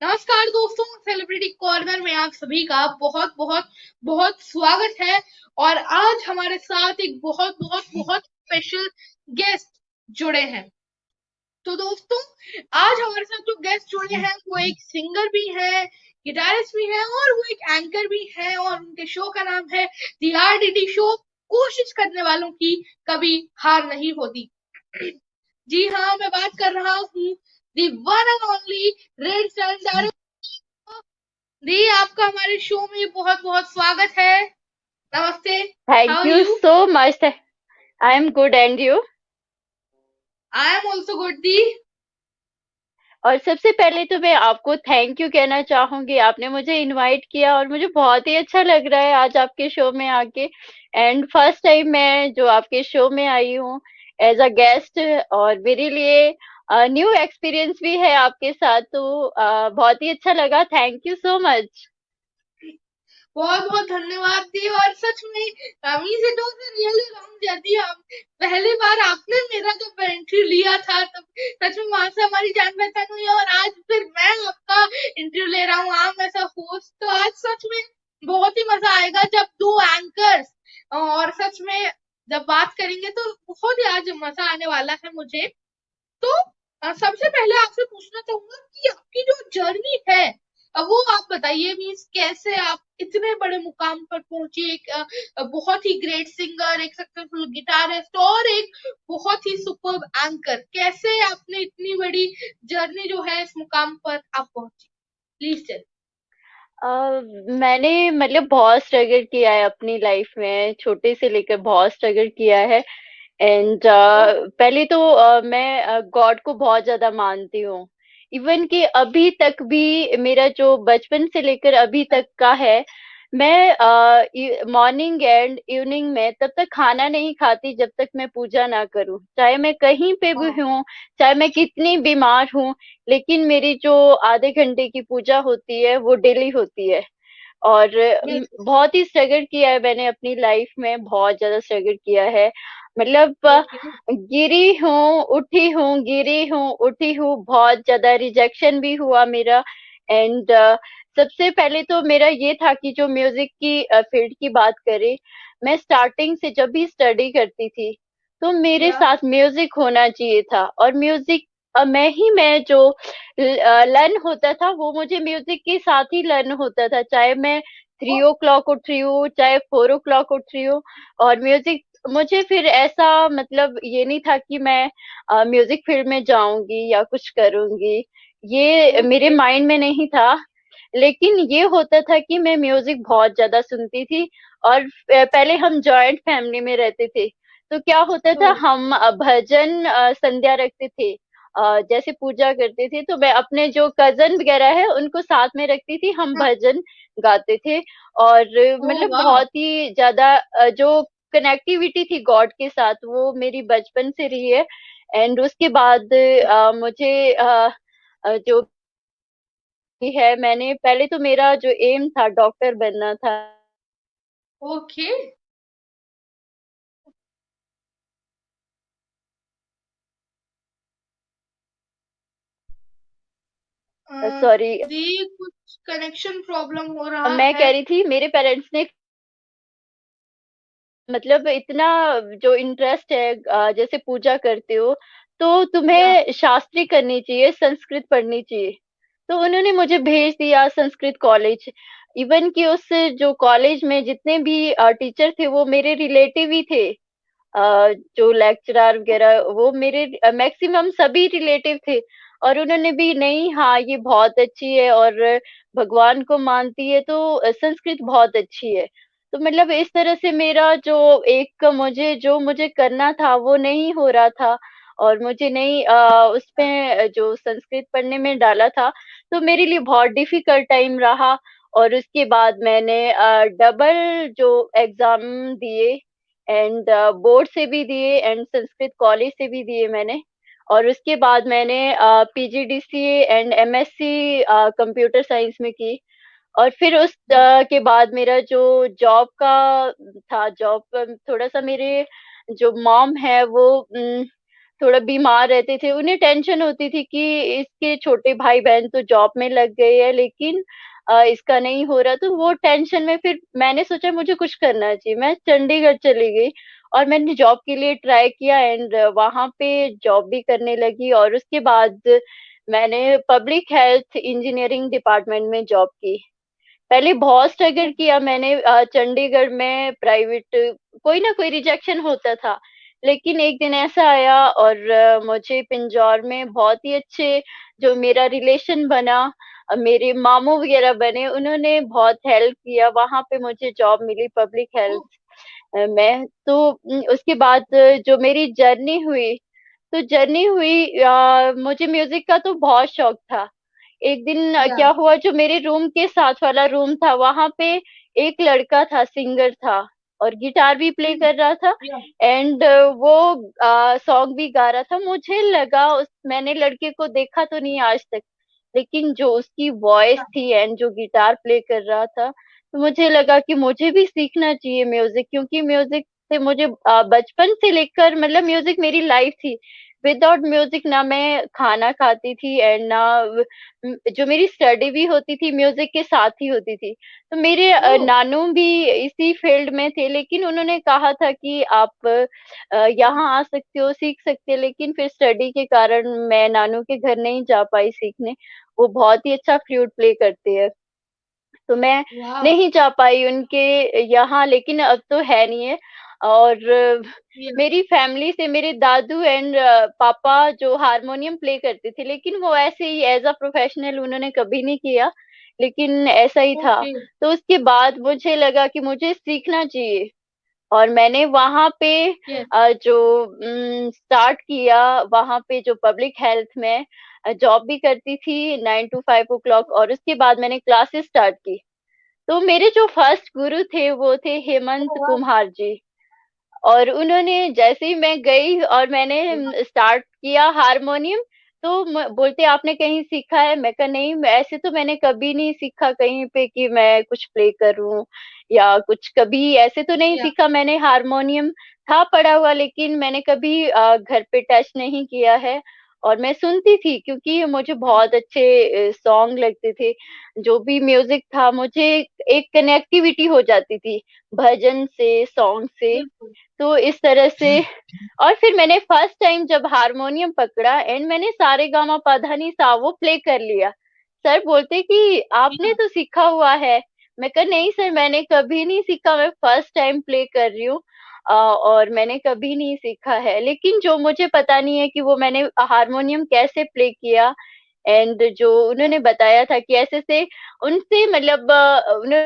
नमस्कार दोस्तों, celebrity corner में आप सभी का बहुत बहुत बहुत स्वागत है। और आज हमारे साथ एक बहुत बहुत बहुत स्पेशल गेस्ट जुड़े हैं। तो दोस्तों, आज हमारे साथ जो गेस्ट जुड़े हैं वो एक सिंगर भी है, गिटारिस्ट भी है और वो एक एंकर भी है, और उनके शो का नाम है दी आरडीडी शो। कोशिश करने वालों की कभी हार नहीं होती। जी हाँ, मैं बात कर रहा हूँ the one and only red sand. दी, आपका हमारे शो में बहुत बहुत स्वागत है। नमस्ते। How Thank are you you? so much. I am good and you? I am also good दी। और सबसे पहले तो मैं आपको थैंक यू कहना चाहूंगी। आपने मुझे इनवाइट किया और मुझे बहुत ही अच्छा लग रहा है आज आपके शो में आके। एंड फर्स्ट टाइम मैं जो आपके शो में आई हूँ एज अ गेस्ट, और मेरे लिए न्यू एक्सपीरियंस भी है आपके साथ, तो बहुत ही अच्छा लगा। Thank you so much. बहुत बहुत धन्यवाद दी। और सच में means it was a really long journey. हम पहली बार आपने मेरा जब एंट्री लिया था तब सच में वहां से हमारी जान पहचान हुई, और आज फिर मैं आपका इंटरव्यू ले रहा हूँ, आम ऐसा होस्ट। तो आज सच में बहुत ही मजा आएगा जब दो एंकर्स और सच में जब बात करेंगे तो बहुत ही आज मजा आने वाला है मुझे। तो सबसे पहले आपसे पूछना चाहूंगा कि आपकी जो जर्नी है वो आप बताइए। मीन्स कैसे आप इतने बड़े मुकाम पर पहुंचे, एक बहुत ही ग्रेट सिंगर, एक सक्सेसफुल गिटारिस्ट और एक बहुत ही सुपर्ब एंकर। कैसे आपने इतनी बड़ी जर्नी जो है इस मुकाम पर आप पहुंची? Please tell. मैंने मतलब बहुत स्ट्रगल किया है अपनी लाइफ में, छोटे से लेकर बहुत स्ट्रगल किया है। एंड पहले तो मैं गॉड को बहुत ज्यादा मानती हूँ। इवन कि अभी तक भी मेरा जो बचपन से लेकर अभी तक का है, मैं मॉर्निंग एंड इवनिंग में तब तक खाना नहीं खाती जब तक मैं पूजा ना करूँ, चाहे मैं कहीं पे भी हाँ, हूँ, चाहे मैं कितनी बीमार हूँ। लेकिन मेरी जो आधे घंटे की पूजा होती है वो डेली होती है। और बिल्कुल। बहुत ही स्ट्रगल किया है मैंने अपनी लाइफ में, बहुत ज्यादा स्ट्रगल किया है। मतलब ओके। गिरी हूँ उठी हूँ, गिरी हूँ उठी हूँ, बहुत ज्यादा रिजेक्शन भी हुआ मेरा। एंड सबसे पहले तो मेरा ये था कि जो म्यूजिक की फील्ड की बात करें, मैं स्टार्टिंग से जब भी स्टडी करती थी तो मेरे या साथ म्यूजिक होना चाहिए था। और म्यूजिक मैं जो लर्न होता था वो मुझे म्यूजिक के साथ ही लर्न होता था, चाहे मैं 3 o'clock उठ रही हूँ चाहे 4 o'clock उठ रही हूँ। और म्यूजिक मुझे फिर ऐसा, मतलब ये नहीं था कि मैं म्यूजिक फील्ड में जाऊंगी या कुछ करूंगी, ये मेरे ओके। माइंड में नहीं था। लेकिन ये होता था कि मैं म्यूजिक बहुत ज्यादा सुनती थी। और पहले हम जॉइंट फैमिली में रहते थे, तो क्या होता था, हम भजन संध्या रखते थे। जैसे पूजा करते थे तो मैं अपने जो कजन वगैरह है उनको साथ में रखती थी, हम भजन गाते थे। और ओ मतलब वाह। बहुत ही ज्यादा जो कनेक्टिविटी थी गॉड के साथ वो मेरी बचपन से रही है। एंड उसके बाद मुझे जो भी है, मैंने पहले तो मेरा जो एम था डॉक्टर बनना था। ओके। सॉरी, दी, कुछ कनेक्शन प्रॉब्लम हो रहा मैं है। कह रही थी मेरे पेरेंट्स ने मतलब इतना जो इंटरेस्ट है, जैसे पूजा करते हो तो या तुम्हें शास्त्री करनी चाहिए, संस्कृत पढ़नी चाहिए। तो उन्होंने मुझे भेज दिया संस्कृत कॉलेज। इवन कि उस जो कॉलेज में जितने भी टीचर थे वो मेरे रिलेटिव ही थे। जो लेक्चरर वगैरह वो मेरे मैक्सिमम सभी रिलेटिव थे। और उन्होंने भी, नहीं हाँ ये बहुत अच्छी है और भगवान को मानती है तो संस्कृत बहुत अच्छी है। तो मतलब इस तरह से मेरा जो एक मुझे जो मुझे करना था वो नहीं हो रहा था। और मुझे नहीं उसमें जो संस्कृत पढ़ने में डाला था, तो मेरे लिए बहुत डिफिकल्ट टाइम रहा। और उसके बाद मैंने डबल जो एग्जाम दिए, एंड बोर्ड से भी दिए एंड संस्कृत कॉलेज से भी दिए मैंने। और उसके बाद मैंने PGDCA and MSc computer science में की। और फिर उस के बाद मेरा जो जॉब का था, जॉब थोड़ा सा मेरे जो मॉम है वो थोड़ा बीमार रहते थे, उन्हें टेंशन होती थी कि इसके छोटे भाई बहन तो जॉब में लग गए हैं, लेकिन इसका नहीं हो रहा। तो वो टेंशन में फिर मैंने सोचा मुझे कुछ करना चाहिए, मैं चंडीगढ़ चली गई और मैंने जॉब के लिए ट्राई किया एंड वहां पे जॉब भी करने लगी। और उसके बाद मैंने पब्लिक हेल्थ इंजीनियरिंग डिपार्टमेंट में जॉब की। पहले बहुत स्ट्रगल किया मैंने, चंडीगढ़ में प्राइवेट कोई ना कोई रिजेक्शन होता था। लेकिन एक दिन ऐसा आया और मुझे पिंजौर में बहुत ही अच्छे जो मेरा रिलेशन बना, मेरे मामू वगैरह बने, उन्होंने बहुत हेल्प किया, वहां पे मुझे जॉब मिली पब्लिक ओ, हेल्थ में। तो उसके बाद जो मेरी जर्नी हुई, तो जर्नी हुई, मुझे म्यूजिक का तो बहुत शौक था। एक दिन या क्या हुआ, जो मेरे रूम के साथ वाला रूम था वहां पे एक लड़का था, सिंगर था और गिटार भी प्ले कर रहा था या एंड वो सॉन्ग भी गा रहा था। मुझे लगा उस मैंने लड़के को देखा तो नहीं आज तक, लेकिन जो उसकी वॉइस थी एंड जो गिटार प्ले कर रहा था, तो मुझे लगा कि मुझे भी सीखना चाहिए म्यूजिक, क्योंकि म्यूजिक से मुझे बचपन से लेकर मतलब म्यूजिक मेरी लाइफ थी। विदाउट म्यूजिक ना मैं खाना खाती थी एंड ना जो मेरी स्टडी भी होती थी म्यूजिक के साथ ही होती थी। तो मेरे ओ, नानू भी इसी फील्ड में थे, लेकिन उन्होंने कहा था कि आप यहाँ आ सकते हो, सीख सकते हो, लेकिन फिर स्टडी के कारण मैं नानू के घर नहीं जा पाई सीखने। वो बहुत ही अच्छा फ्लूट प्ले करते हैं, तो मैं वाह, नहीं जा पाई उनके यहाँ, लेकिन अब तो है नहीं है। और या मेरी फैमिली से मेरे दादू एंड पापा जो हारमोनियम प्ले करते थे, लेकिन वो ऐसे ही एज अ प्रोफेशनल उन्होंने कभी नहीं किया, लेकिन ऐसा ही था। ओके, तो उसके बाद मुझे लगा कि मुझे सीखना चाहिए और मैंने वहां पे यस, जो स्टार्ट किया, वहां पे जो पब्लिक हेल्थ में जॉब भी करती थी 9 to 5 o'clock, और उसके बाद मैंने क्लासेस स्टार्ट की। तो मेरे जो फर्स्ट गुरु थे वो थे ओ हेमंत वाह, कुम्हार जी। और उन्होंने जैसे ही मैं गई और मैंने स्टार्ट किया हारमोनियम, तो बोलते आपने कहीं सीखा है? मैं कहा नहीं, ऐसे तो मैंने कभी नहीं सीखा कहीं पे कि मैं कुछ प्ले करूं या कुछ, कभी ऐसे तो नहीं या सीखा मैंने। हारमोनियम था पड़ा हुआ, लेकिन मैंने कभी घर पे टच नहीं किया है। और मैं सुनती थी क्योंकि मुझे बहुत अच्छे सॉन्ग लगते थे, जो भी म्यूजिक था मुझे एक कनेक्टिविटी हो जाती थी भजन से, सॉन्ग से। बिल्कुल, तो इस तरह से, और फिर मैंने फर्स्ट टाइम जब हारमोनियम पकड़ा एंड मैंने सारे गामा पाधा नी सा वो प्ले कर लिया, सर बोलते कि आपने या तो सीखा हुआ है। मैं कहा नहीं सर, मैंने कभी नहीं सीखा, मैं फर्स्ट टाइम प्ले कर रही हूँ। और मैंने कभी नहीं सीखा है, लेकिन जो मुझे पता नहीं है कि वो मैंने हारमोनियम कैसे प्ले किया एंड जो उन्होंने बताया था कि ऐसे से उनसे मतलब उन्होंने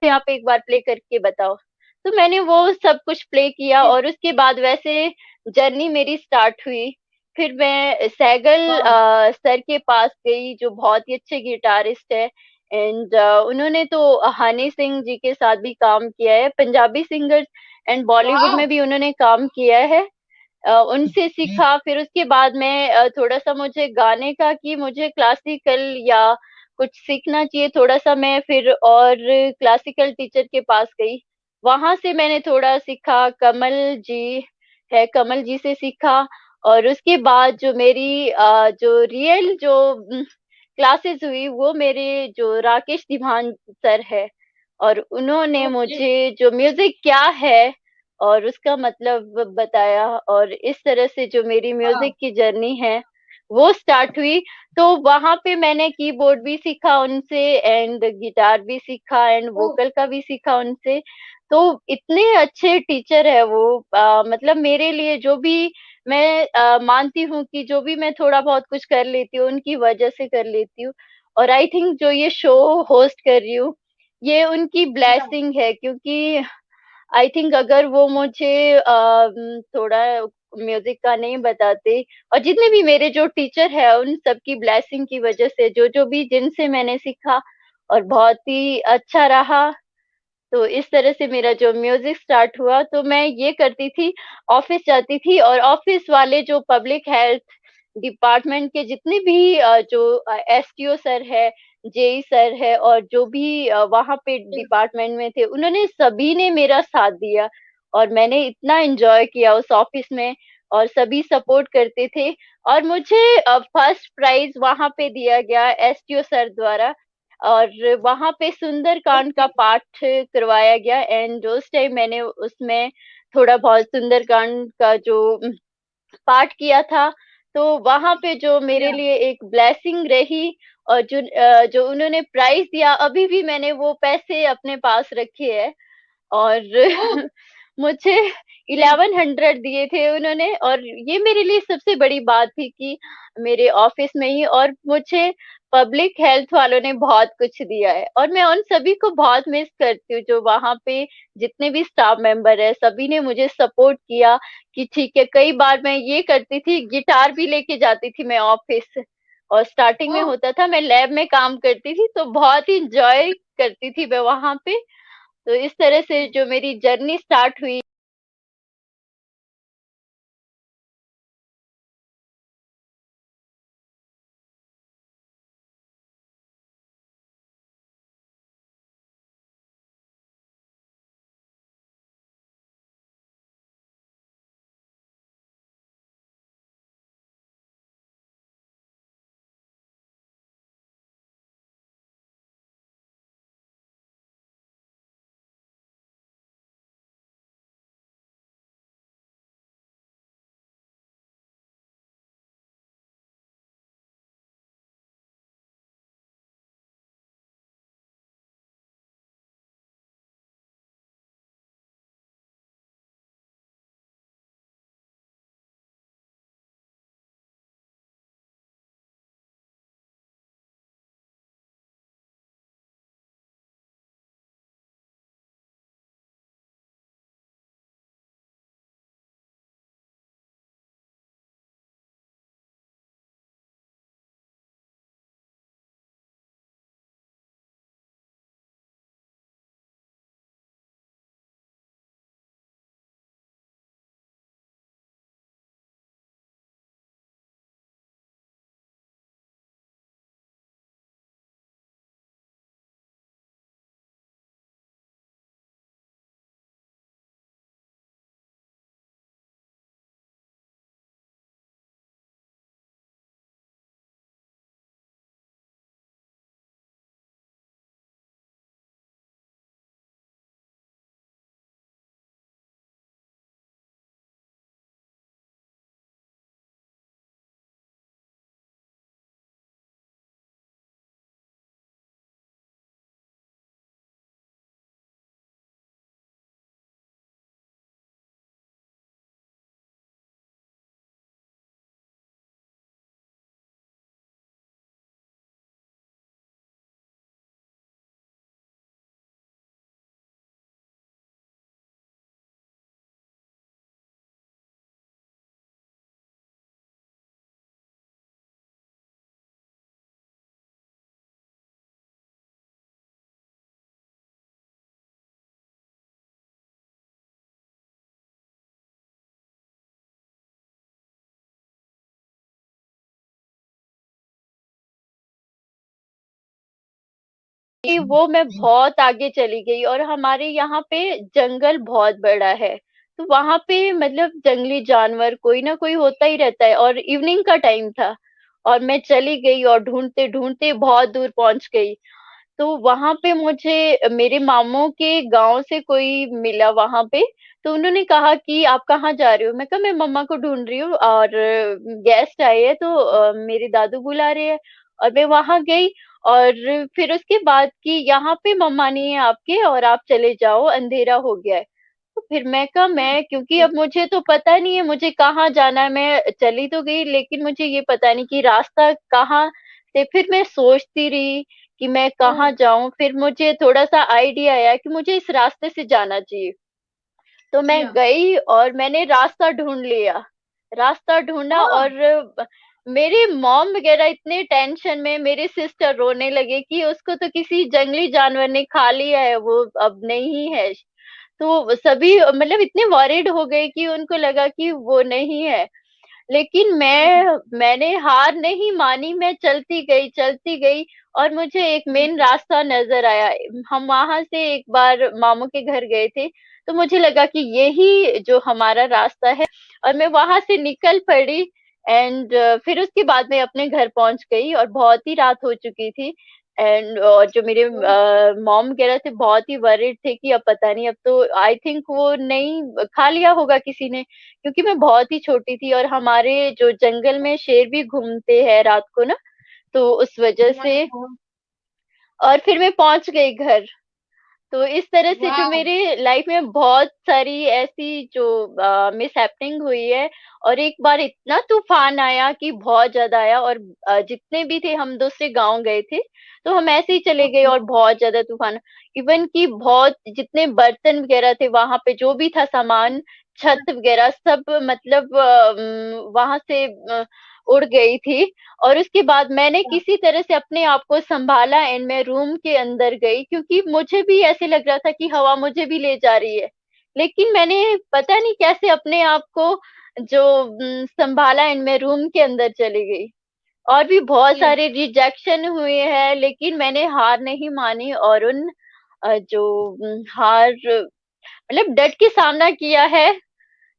यहाँ पे एक बार प्ले करके बताओ। तो मैंने वो सब कुछ प्ले किया यस, और उसके बाद वैसे जर्नी मेरी स्टार्ट हुई। फिर मैं सैगल वाह, सर के पास गई, जो बहुत ही अच्छे गिटारिस्ट है एंड उन्होंने तो हनी सिंह जी के साथ भी काम किया है, पंजाबी सिंगर्स एंड बॉलीवुड वाह, में भी उन्होंने काम किया है। उनसे सीखा। फिर उसके बाद मैं थोड़ा सा मुझे गाने का कि मुझे क्लासिकल या कुछ सीखना चाहिए थोड़ा सा, मैं फिर और क्लासिकल टीचर के पास गई। वहां से मैंने थोड़ा सीखा, कमल जी है, कमल जी से सीखा। और उसके बाद जो मेरी जो रियल जो क्लासेस हुई वो मेरे जो राकेश दिभान सर है, और उन्होंने ओके, मुझे जो म्यूजिक क्या है और उसका मतलब बताया। और इस तरह से जो मेरी वाह, म्यूजिक की जर्नी है वो स्टार्ट हुई। तो वहां पे मैंने कीबोर्ड भी सीखा उनसे एंड गिटार भी सीखा एंड ओ, वोकल का भी सीखा उनसे। तो इतने अच्छे टीचर है वो, मतलब मेरे लिए जो भी मैं मानती हूँ कि जो भी मैं थोड़ा बहुत कुछ कर लेती हूँ उनकी वजह से कर लेती हूँ। और आई थिंक जो ये शो होस्ट कर रही हूँ ये उनकी या ब्लेसिंग है, क्योंकि आई थिंक अगर वो मुझे थोड़ा म्यूजिक का नहीं बताते, और जितने भी मेरे जो टीचर है उन सबकी ब्लेसिंग की वजह से जो जो भी जिनसे मैंने सीखा और बहुत ही अच्छा रहा। तो इस तरह से मेरा जो म्यूजिक स्टार्ट हुआ। तो मैं ये करती थी, ऑफिस जाती थी और ऑफिस वाले जो पब्लिक हेल्थ डिपार्टमेंट के जितने भी जो एसटीओ सर है, जेई सर है, और जो भी वहां पे यस, डिपार्टमेंट में थे, उन्होंने सभी ने मेरा साथ दिया। और मैंने इतना एंजॉय किया उस ऑफिस में, और सभी सपोर्ट करते थे। और मुझे फर्स्ट प्राइज वहां पे दिया गया एसटीओ सर द्वारा, और वहां पे सुंदरकांड ओके। का पाठ करवाया गया। एंड उस टाइम मैंने उसमें थोड़ा बहुत सुंदरकांड का जो पाठ किया था। तो वहां पे जो मेरे या। लिए एक ब्लेसिंग रही, और जो उन्होंने प्राइज दिया, अभी भी मैंने वो पैसे अपने पास रखे हैं। और ओ। मुझे 1100 दिए थे उन्होंने, और ये मेरे लिए सबसे बड़ी बात थी कि मेरे ऑफिस में ही, और मुझे पब्लिक हेल्थ वालों ने बहुत कुछ दिया है, और मैं उन सभी को बहुत मिस करती हूँ जो वहां पे जितने भी स्टाफ मेंबर है, सभी ने मुझे सपोर्ट किया। कि ठीक है, कई बार मैं ये करती थी, गिटार भी लेके जाती थी मैं ऑफिस, और स्टार्टिंग ओ। में होता था मैं लैब में काम करती थी, तो बहुत ही इंजॉय करती थी मैं वहां पे। तो इस तरह से जो मेरी जर्नी स्टार्ट हुई। कि वो मैं बहुत आगे चली गई, और हमारे यहाँ पे जंगल बहुत बड़ा है। तो वहां पे मतलब जंगली जानवर कोई ना कोई होता ही रहता है, और इवनिंग का टाइम था, और मैं चली गई और ढूंढते ढूंढते बहुत दूर पहुंच गई। तो वहां पे मुझे मेरे मामू के गांव से कोई मिला वहां पे। तो उन्होंने कहा कि आप कहाँ जा रहे हो? मैं कहा मैं मम्मा को ढूंढ रही हूँ, और गेस्ट आए हैं, तो मेरे दादू बुला रहे हैं। और मैं वहां गई, और फिर उसके बाद कि यहाँ पे मम्मा नहीं है आपके, और आप चले जाओ, अंधेरा हो गया है। तो फिर मैं कहा, मैं क्योंकि अब मुझे तो पता नहीं है मुझे कहाँ जाना है, मैं चली तो गई लेकिन मुझे ये पता नहीं कि रास्ता कहाँ से। फिर मैं सोचती रही कि मैं ओ। कहाँ जाऊं, फिर मुझे थोड़ा सा आइडिया आया कि मुझे इस रास्ते से जाना चाहिए। तो मैं या। गई और मैंने रास्ता ढूंढ लिया, रास्ता ढूंढा। हाँ। और मेरे मॉम वगैरह इतने टेंशन में, मेरे सिस्टर रोने लगे कि उसको तो किसी जंगली जानवर ने खा लिया है, वो अब नहीं है। तो सभी मतलब इतने वॉरिड हो गए कि उनको लगा कि वो नहीं है। लेकिन मैंने हार नहीं मानी, मैं चलती गई चलती गई, और मुझे एक मेन रास्ता नजर आया। हम वहां से एक बार मामू के घर गए थे, तो मुझे लगा कि यही जो हमारा रास्ता है, और मैं वहां से निकल पड़ी। एंड फिर उसके बाद मैं अपने घर पहुंच गई और बहुत ही रात हो चुकी थी। एंड जो मेरे ओ, मॉम वगैरह थे बहुत ही वरिड थे कि अब पता नहीं, अब तो आई थिंक वो नहीं खा लिया होगा किसी ने, क्योंकि मैं बहुत ही छोटी थी और हमारे जो जंगल में शेर भी घूमते हैं रात को ना, तो उस वजह माय से। गॉड। और फिर मैं पहुंच गई घर। तो इस तरह से जो वाह। मेरे लाइफ में बहुत सारी ऐसी जो मिस हैपनिंग हुई है। और एक बार इतना तूफान आया कि बहुत ज्यादा आया, और जितने भी थे हम दूसरे गांव गए थे, तो हम ऐसे ही चले गए ओके। और बहुत ज्यादा तूफान। इवन कि बहुत जितने बर्तन वगैरह थे वहां पे, जो भी था सामान, छत वगैरह सब, मतलब वहां से उड़ गई थी। और उसके बाद मैंने किसी तरह से अपने आप को संभाला एंड मैं रूम के अंदर गई, क्योंकि मुझे भी ऐसे लग रहा था कि हवा मुझे भी ले जा रही है। लेकिन मैंने पता नहीं कैसे अपने आप को जो संभाला एंड मैं रूम के अंदर चली गई। और भी बहुत ओके। सारे रिजेक्शन हुए हैं, लेकिन मैंने हार नहीं मानी, और उन जो हार मतलब डट के सामना किया है।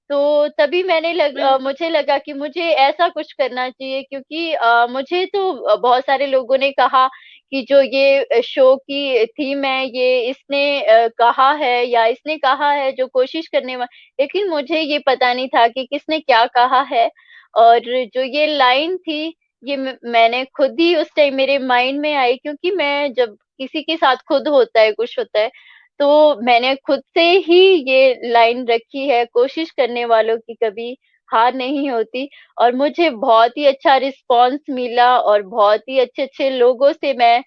तो तभी बिल्कुल। मुझे लगा कि मुझे ऐसा कुछ करना चाहिए, क्योंकि मुझे तो बहुत सारे लोगों ने कहा कि जो ये शो की थीम है ये इसने कहा है, या इसने कहा है जो कोशिश करने वाला, लेकिन मुझे ये पता नहीं था कि किसने क्या कहा है। और जो ये लाइन थी, ये मैंने खुद ही उस टाइम मेरे माइंड में आई, क्योंकि मैं जब किसी के साथ खुद होता है कुछ होता है, तो मैंने खुद से ही ये लाइन रखी है, कोशिश करने वालों की कभी हार नहीं होती। और मुझे बहुत ही अच्छा रिस्पांस मिला, और बहुत ही अच्छे अच्छे लोगों से मैं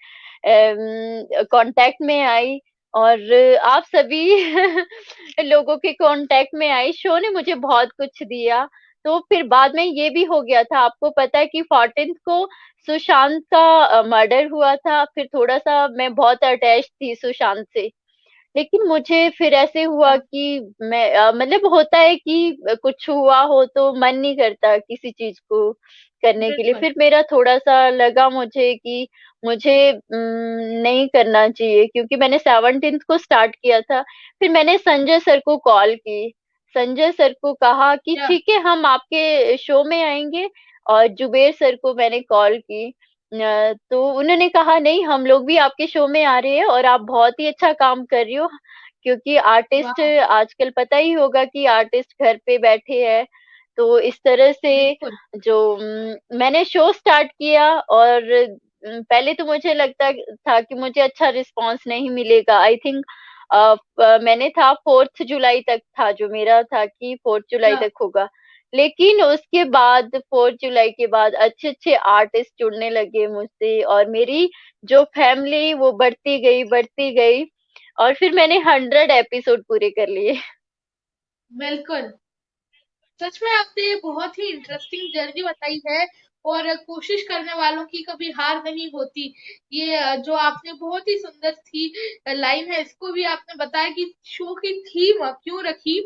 कांटेक्ट में आई, और आप सभी लोगों के कांटेक्ट में आई। शो ने मुझे बहुत कुछ दिया। तो फिर बाद में ये भी हो गया था, आपको पता है कि 14th को सुशांत का मर्डर हुआ था। फिर थोड़ा सा मैं बहुत अटैच थी सुशांत से, लेकिन मुझे फिर ऐसे हुआ हाँ, कि मैं मतलब होता है कि कुछ हुआ हो तो मन नहीं करता किसी चीज को करने के लिए। बिल्कुल। फिर मेरा थोड़ा सा लगा मुझे कि मुझे नहीं करना चाहिए, क्योंकि मैंने 17th को स्टार्ट किया था। फिर मैंने संजय सर को कॉल की, संजय सर को कहा कि क्या? ठीक है हम आपके शो में आएंगे। और जुबेर सर को मैंने कॉल की, तो उन्होंने कहा नहीं, हम लोग भी आपके शो में आ रहे हैं और आप बहुत ही अच्छा काम कर रही हो। क्योंकि आर्टिस्ट वाह। आजकल पता ही होगा कि आर्टिस्ट घर पे बैठे हैं। तो इस तरह से बिल्कुल। जो मैंने शो स्टार्ट किया, और पहले तो मुझे लगता था कि मुझे अच्छा रिस्पांस नहीं मिलेगा। आई थिंक मैंने था 4th जुलाई तक था जो मेरा था कि 4th जुलाई क्या? तक होगा। लेकिन उसके बाद 4th जुलाई के बाद अच्छे अच्छे आर्टिस्ट जुड़ने लगे मुझसे, और मेरी जो फैमिली वो बढ़ती गई बढ़ती गई। और फिर मैंने 100 एपिसोड पूरे कर लिए। बिल्कुल। सच में आपने ये बहुत ही इंटरेस्टिंग जर्नी बताई है। और कोशिश करने वालों की कभी हार नहीं होती। ये जो आपने बहुत ही सुंदर थी लाइन है, इसको भी आपने बताया कि शो की थीम क्यों रखी।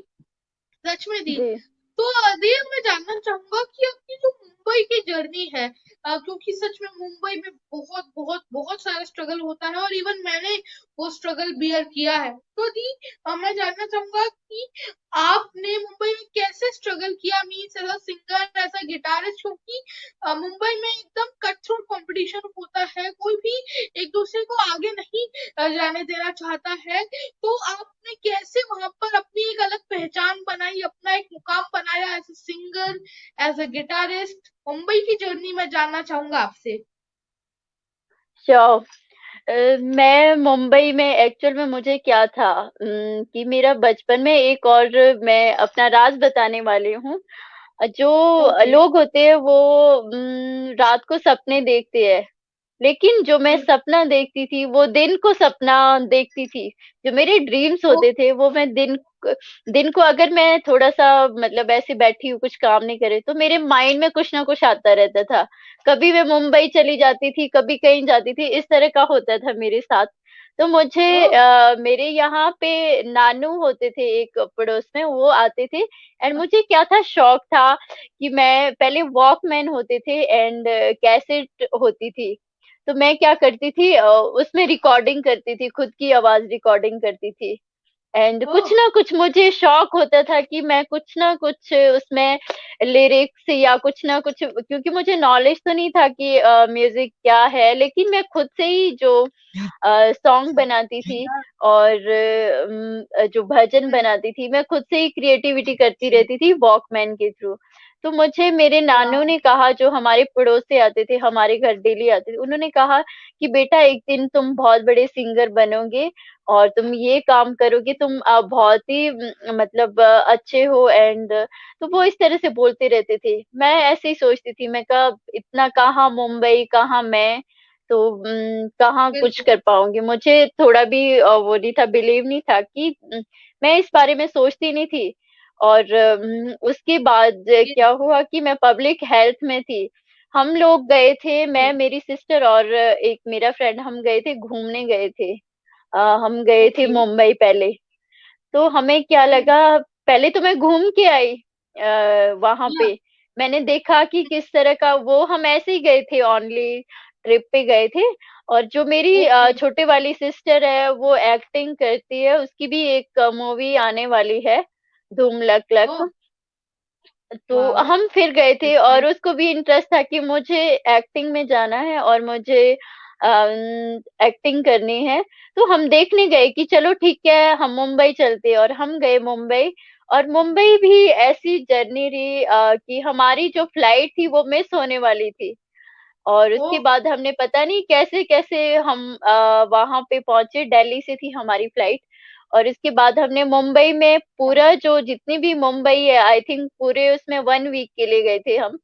सच में दी। जी। तो दी, मैं जानना चाहूंगा कि आपकी जो मुंबई की जर्नी है, क्योंकि सच में मुंबई में बहुत बहुत बहुत सारा स्ट्रगल होता है, और इवन मैंने वो स्ट्रगल बियर किया है। तो दी, मैं जानना चाहूंगा कि आपने मुंबई में कैसे स्ट्रगल किया, means as a singer, as a guitarist, क्योंकि मुंबई में एकदम कट थ्रोट कंपटीशन होता है, कोई भी एक दूसरे को आगे नहीं जाने देना चाहता है। तो आपने कैसे वहां पर अपनी एक अलग पहचान बनाई, अपना एक मुकाम बनाया, as a singer, as a guitarist? Mumbai की जर्नी में जानना चाहूंगा आपसे। श्योर। मैं मुंबई में एक्चुअल में मुझे क्या था, कि मेरा बचपन में एक और मैं अपना राज बताने वाली हूँ। जो ओके। लोग होते हैं वो रात को सपने देखते हैं, लेकिन जो मैं बिल्कुल। सपना देखती थी वो दिन को सपना देखती थी। जो मेरे ड्रीम्स होते थे वो मैं दिन को अगर मैं थोड़ा सा मतलब ऐसे बैठी हूँ कुछ काम नहीं करे, तो मेरे माइंड में कुछ ना कुछ आता रहता था। कभी मैं मुंबई चली जाती थी, कभी कहीं जाती थी, इस तरह का होता था मेरे साथ। तो मुझे ओ, मेरे यहाँ पे नानू होते थे एक पड़ोस में, वो आते थे। एंड मुझे क्या था, शौक था कि मैं पहले वॉकमैन होते थे एंड कैसेट होती थी। तो मैं क्या करती थी, उसमें रिकॉर्डिंग करती थी, खुद की आवाज रिकॉर्डिंग करती थी। एंड कुछ ओह! ना कुछ मुझे शौक होता था कि मैं कुछ ना कुछ उसमें लिरिक्स या कुछ ना कुछ, क्योंकि मुझे नॉलेज तो नहीं था कि म्यूजिक क्या है, लेकिन मैं खुद से ही जो सॉन्ग बनाती थी और जो भजन हुँ, बनाती थी, मैं खुद से ही क्रिएटिविटी करती रहती थी वॉकमैन के थ्रू। तो मुझे मेरे नानू वाह! ने कहा, जो हमारे पड़ोस से आते थे, हमारे घर डेली आते थे, उन्होंने कहा कि बेटा एक दिन तुम बहुत बड़े सिंगर बनोगे और तुम ये काम करोगे, तुम बहुत ही मतलब अच्छे हो। एंड तो वो इस तरह से बोलते रहते थे। मैं ऐसे ही सोचती थी, मैं कहा इतना कहाँ मुंबई, कहाँ मैं, तो कहाँ कुछ बिल्कुल, कर पाऊंगी। मुझे थोड़ा भी वो नहीं था, बिलीव नहीं था कि मैं इस बारे में सोचती नहीं थी। और उसके बाद ये क्या हुआ कि मैं पब्लिक हेल्थ में थी। हम लोग गए थे, मैं, मेरी सिस्टर और एक मेरा फ्रेंड, हम गए थे, घूमने गए थे। हम गए थे ओके। मुंबई पहले। तो हमें क्या हुँ, लगा, पहले तो मैं घूम के आई वहां हाँ, पे। मैंने देखा कि किस तरह का, वो हम ऐसे ही गए थे, ओनली ट्रिप पे गए थे। और जो मेरी ओके। छोटे वाली सिस्टर है, वो एक्टिंग करती है, उसकी भी एक मूवी आने वाली है, धूम लक ओह! लक। तो वाओ! हम फिर गए थे दैट्स और नाइस। उसको भी इंटरेस्ट था कि मुझे एक्टिंग में जाना है और मुझे एक्टिंग करनी है। तो हम देखने गए कि चलो ठीक है, हम मुंबई चलते हैं, और हम गए मुंबई। और मुंबई भी ऐसी जर्नी रही कि हमारी जो फ्लाइट थी वो मिस होने वाली थी। और उसके ओह! बाद हमने पता नहीं कैसे कैसे हम वहां पे पहुंचे, दिल्ली से थी हमारी फ्लाइट। और इसके बाद हमने मुंबई में पूरा, जो जितनी भी मुंबई है, आई थिंक पूरे उसमें 1 वीक के लिए गए थे हम।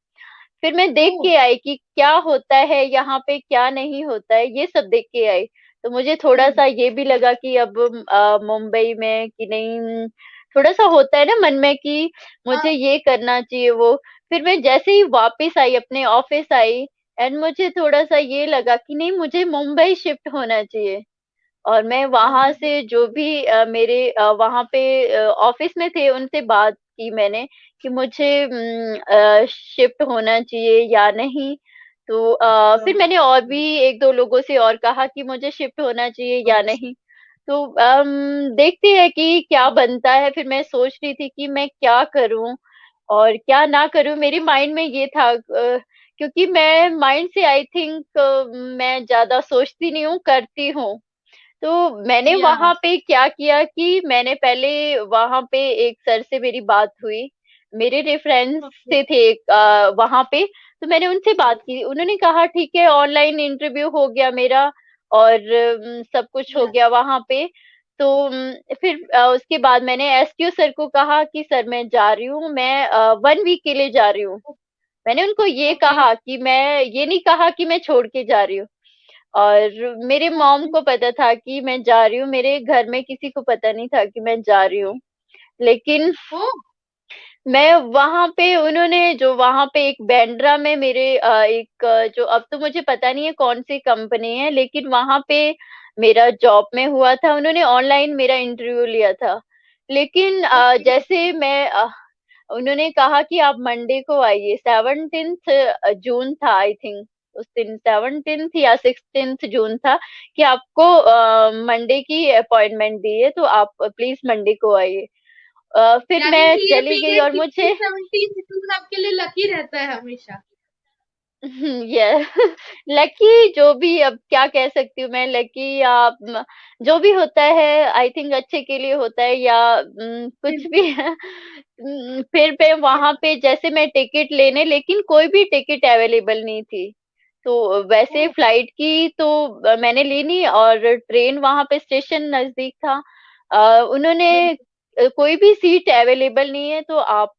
फिर मैं देख ओह! के आई कि क्या होता है यहाँ पे, क्या नहीं होता है, ये सब देख के आई। तो मुझे थोड़ा हुँ, सा ये भी लगा कि अब मुंबई में कि नहीं, थोड़ा सा होता है ना मन में कि हाँ, मुझे ये करना चाहिए वो। फिर मैं जैसे ही वापस आई, अपने ऑफिस आई, एंड मुझे थोड़ा सा ये लगा कि नहीं, मुझे मुंबई शिफ्ट होना चाहिए। और मैं वहां ओके। से जो भी मेरे वहां पे ऑफिस में थे, उनसे बात की मैंने कि मुझे शिफ्ट होना चाहिए या नहीं। तो फिर मैंने और भी एक दो लोगों से और कहा कि मुझे शिफ्ट होना चाहिए या नहीं। तो देखते हैं कि क्या बनता है। फिर मैं सोच रही थी कि मैं क्या करूं और क्या ना करूं, मेरे माइंड में ये था, क्योंकि मैं माइंड से आई थिंक मैं ज्यादा सोचती नहीं हूँ, करती हूँ। तो मैंने या वहां पे क्या किया कि मैंने पहले वहां पे एक सर से मेरी बात हुई, मेरे रेफरेंस ओके, से थे एक वहां पे। तो मैंने उनसे बात की, उन्होंने कहा ठीक है, ऑनलाइन इंटरव्यू हो गया मेरा और सब कुछ हो या गया वहां पे। तो फिर उसके बाद मैंने एसक्यू सर को कहा कि सर मैं जा रही हूँ, मैं 1 वीक के लिए जा रही हूँ। मैंने उनको ये ओके, कहा कि मैं ये नहीं कहा कि मैं छोड़ के जा रही हूँ। और मेरे मॉम ओके। को पता था कि मैं जा रही हूँ, मेरे घर में किसी को पता नहीं था कि मैं जा रही हूँ। लेकिन ओह! मैं वहां पे, उन्होंने जो वहां पे एक बैंड्रा में मेरे एक जो, अब तो मुझे पता नहीं है कौन सी कंपनी है, लेकिन वहां पे मेरा जॉब में हुआ था, उन्होंने ऑनलाइन मेरा इंटरव्यू लिया था। लेकिन ओके, जैसे मैं उन्होंने कहा कि आप मंडे को आइए, 17 जून था आई थिंक, उस दिन 17 या 16 जून था, कि आपको मंडे की अपॉइंटमेंट दी है, तो आप प्लीज मंडे को आइए। फिर यानी मैं कि ये चली गई पीरियड और मुझे 16-17 जून आपके लिए लकी रहता है हमेशा। ये लकी, जो भी अब क्या कह सकती हूँ मैं, लकी या जो भी होता है, आई थिंक अच्छे के लिए होता है, या कुछ भी बिल्कुल, है। फिर पे या वहां पे जैसे मैं टिकट लेने, लेकिन कोई भी टिकट अवेलेबल नहीं थी। तो वैसे ओह! फ्लाइट की तो मैंने ली नहीं, और ट्रेन वहां पे स्टेशन नजदीक था। उन्होंने बिल्कुल, कोई भी सीट अवेलेबल नहीं है तो आप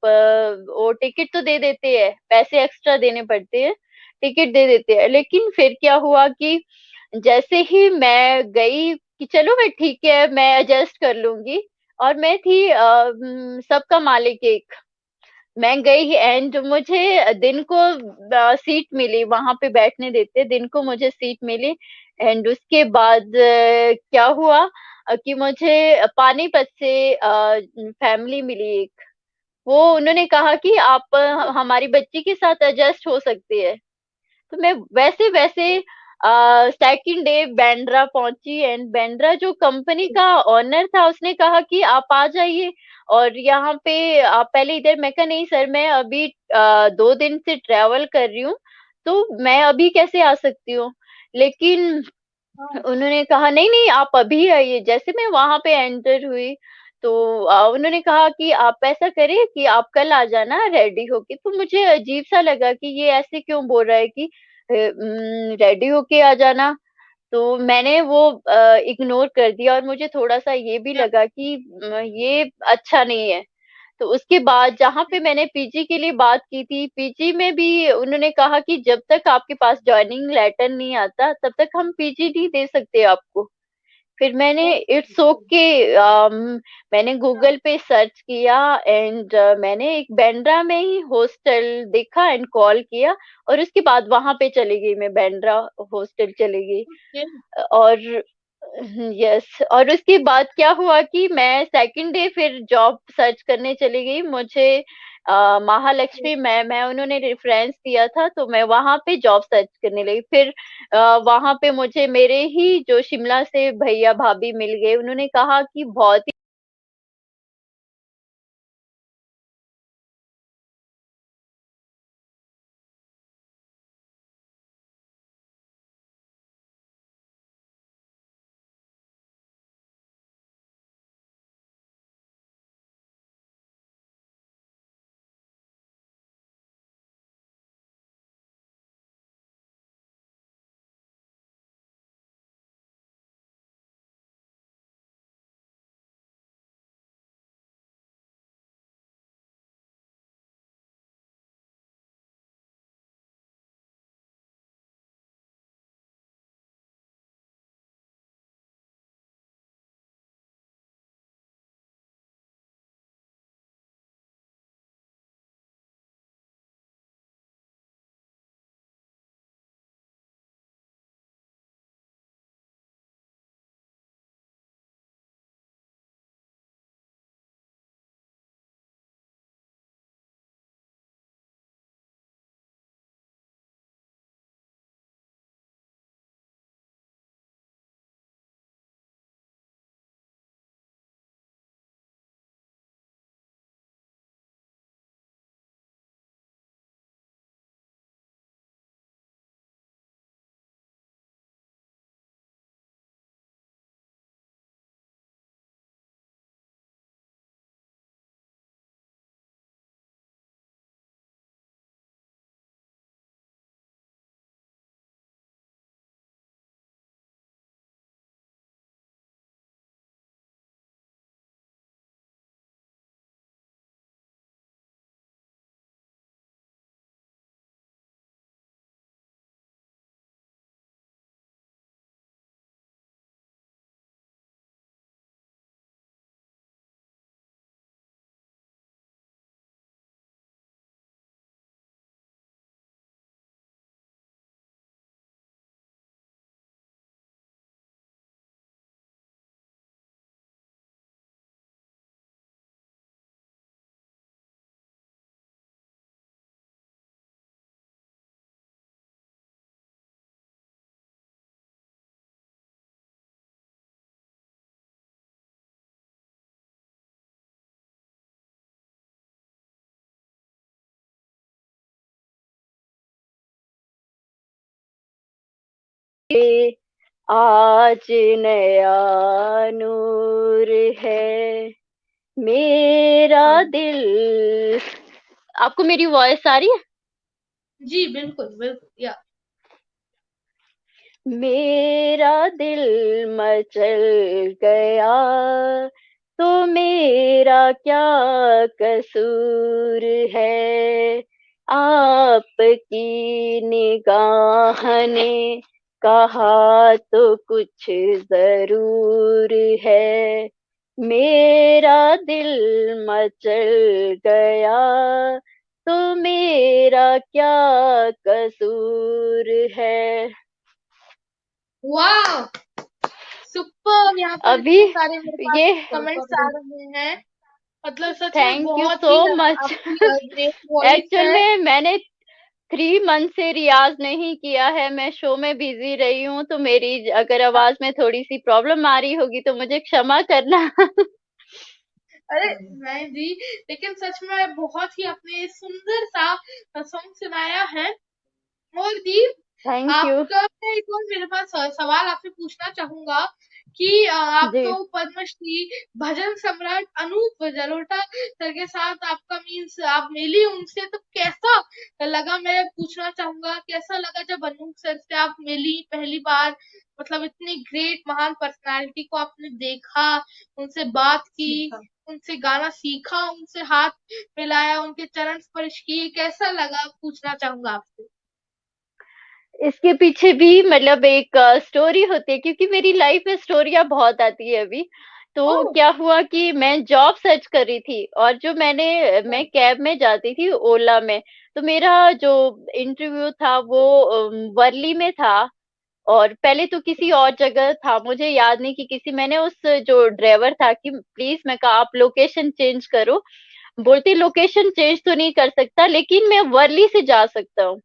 वो टिकट तो दे देते हैं, पैसे एक्स्ट्रा देने पड़ते हैं, टिकट दे देते हैं। लेकिन फिर क्या हुआ कि जैसे ही मैं गई कि चलो मैं ठीक है, मैं एडजस्ट कर लूंगी, और मैं थी सबका मालिक एक। मैं गई एंड मुझे दिन को सीट मिली, वहां पे बैठने देते, दिन को मुझे सीट मिली। एंड उसके बाद क्या हुआ कि मुझे पानीपत से फैमिली मिली एक। वो उन्होंने कहा कि आप हमारी बच्ची के साथ एडजस्ट हो सकती है। तो मैं वैसे वैसे सेकंड डे बैंड्रा पहुंची, एंड बैंड्रा जो कंपनी का ओनर था उसने कहा कि आप आ जाइए और यहाँ पे आप पहले इधर। मैं कहा नहीं सर, मैं अभी 2 दिन से ट्रेवल कर रही हूँ, तो मैं अभी कैसे आ सकती हूँ। लेकिन हाँ। उन्होंने कहा नहीं नहीं आप अभी आइए। जैसे मैं वहां पे एंटर हुई तो उन्होंने कहा कि आप ऐसा करें कि आप कल आ जाना रेडी होके। तो मुझे अजीब सा लगा कि ये ऐसे क्यों बोल रहा है कि रेडी होके आ जाना। तो मैंने वो इग्नोर कर दिया, और मुझे थोड़ा सा ये भी या- लगा कि ये अच्छा नहीं है। तो उसके बाद जहाँ पे मैंने पीजी के लिए बात की थी, पीजी में भी उन्होंने कहा कि जब तक आपके पास ज्वाइनिंग लेटर नहीं आता तब तक हम पीजी नहीं दे सकते आपको। फिर मैंने इट्स ओके, मैंने गूगल पे सर्च किया, एंड मैंने एक बैंड्रा में ही हॉस्टल देखा एंड कॉल किया, और उसके बाद वहां पे चली गई, मैं बैंड्रा हॉस्टल चली गई। ओके। और यस, और उसके बाद क्या हुआ कि मैं सेकंड डे फिर जॉब सर्च करने चली गई। मुझे महालक्ष्मी, मैं उन्होंने रेफरेंस दिया था, तो मैं वहां पे जॉब सर्च करने लगी। फिर वहां पे मुझे मेरे ही जो शिमला से भैया भाभी मिल गए। उन्होंने कहा कि बहुत आज नया नूर है मेरा हाँ। दिल। आपको मेरी वॉइस आ रही है? जी बिल्कुल बिल्कुल। या मेरा दिल मचल गया तो मेरा क्या कसूर है। आपकी निगाह ने कहा तो कुछ जरूर है। मेरा दिल मचल गया तो मेरा क्या कसूर है। वाह, सुपर। यहाँ पर अभी इतने सारे मेरे पास ये कमेंट्स आ रहे हैं। मतलब सच में थैंक यू बहुत सो ही मच। आपकी ग्रेट वॉइस एक्चुअल है। में मैंने 3 मंथ से रियाज नहीं किया है, मैं शो में बिजी रही हूँ, तो मेरी अगर आवाज में थोड़ी सी प्रॉब्लम आ रही होगी तो मुझे क्षमा करना। अरे नहीं जी, लेकिन सच में बहुत ही आपने सुंदर सा सॉन्ग सुनाया है। और दी, थैंक यू। आपका मैं एक और मेरे पास सवाल आपसे पूछना चाहूंगा कि आप जी। तो पद्मश्री भजन सम्राट अनूप जलोटा सर के साथ आपका मीन्स आप मिली उनसे, तो कैसा लगा? मैं पूछना चाहूंगा कैसा लगा जब अनूप सर से आप मिली पहली बार? मतलब इतनी ग्रेट महान पर्सनालिटी को आपने देखा, उनसे बात की, उनसे गाना सीखा, उनसे हाथ मिलाया, उनके चरण स्पर्श किए, कैसा लगा पूछना चाहूंगा आपसे। इसके पीछे भी मतलब एक स्टोरी होती है, क्योंकि मेरी लाइफ में स्टोरियां बहुत आती है अभी। तो ओह! क्या हुआ कि मैं जॉब सर्च कर रही थी, और जो मैं कैब में जाती थी ओला में। तो मेरा जो इंटरव्यू था वो वर्ली में था, और पहले तो किसी और जगह था, मुझे याद नहीं कि किसी, मैंने उस जो ड्राइवर था कि प्लीज, मैं कहा आप लोकेशन चेंज करो। बोलते लोकेशन चेंज तो नहीं कर सकता, लेकिन मैं वर्ली से जा सकता हूँ,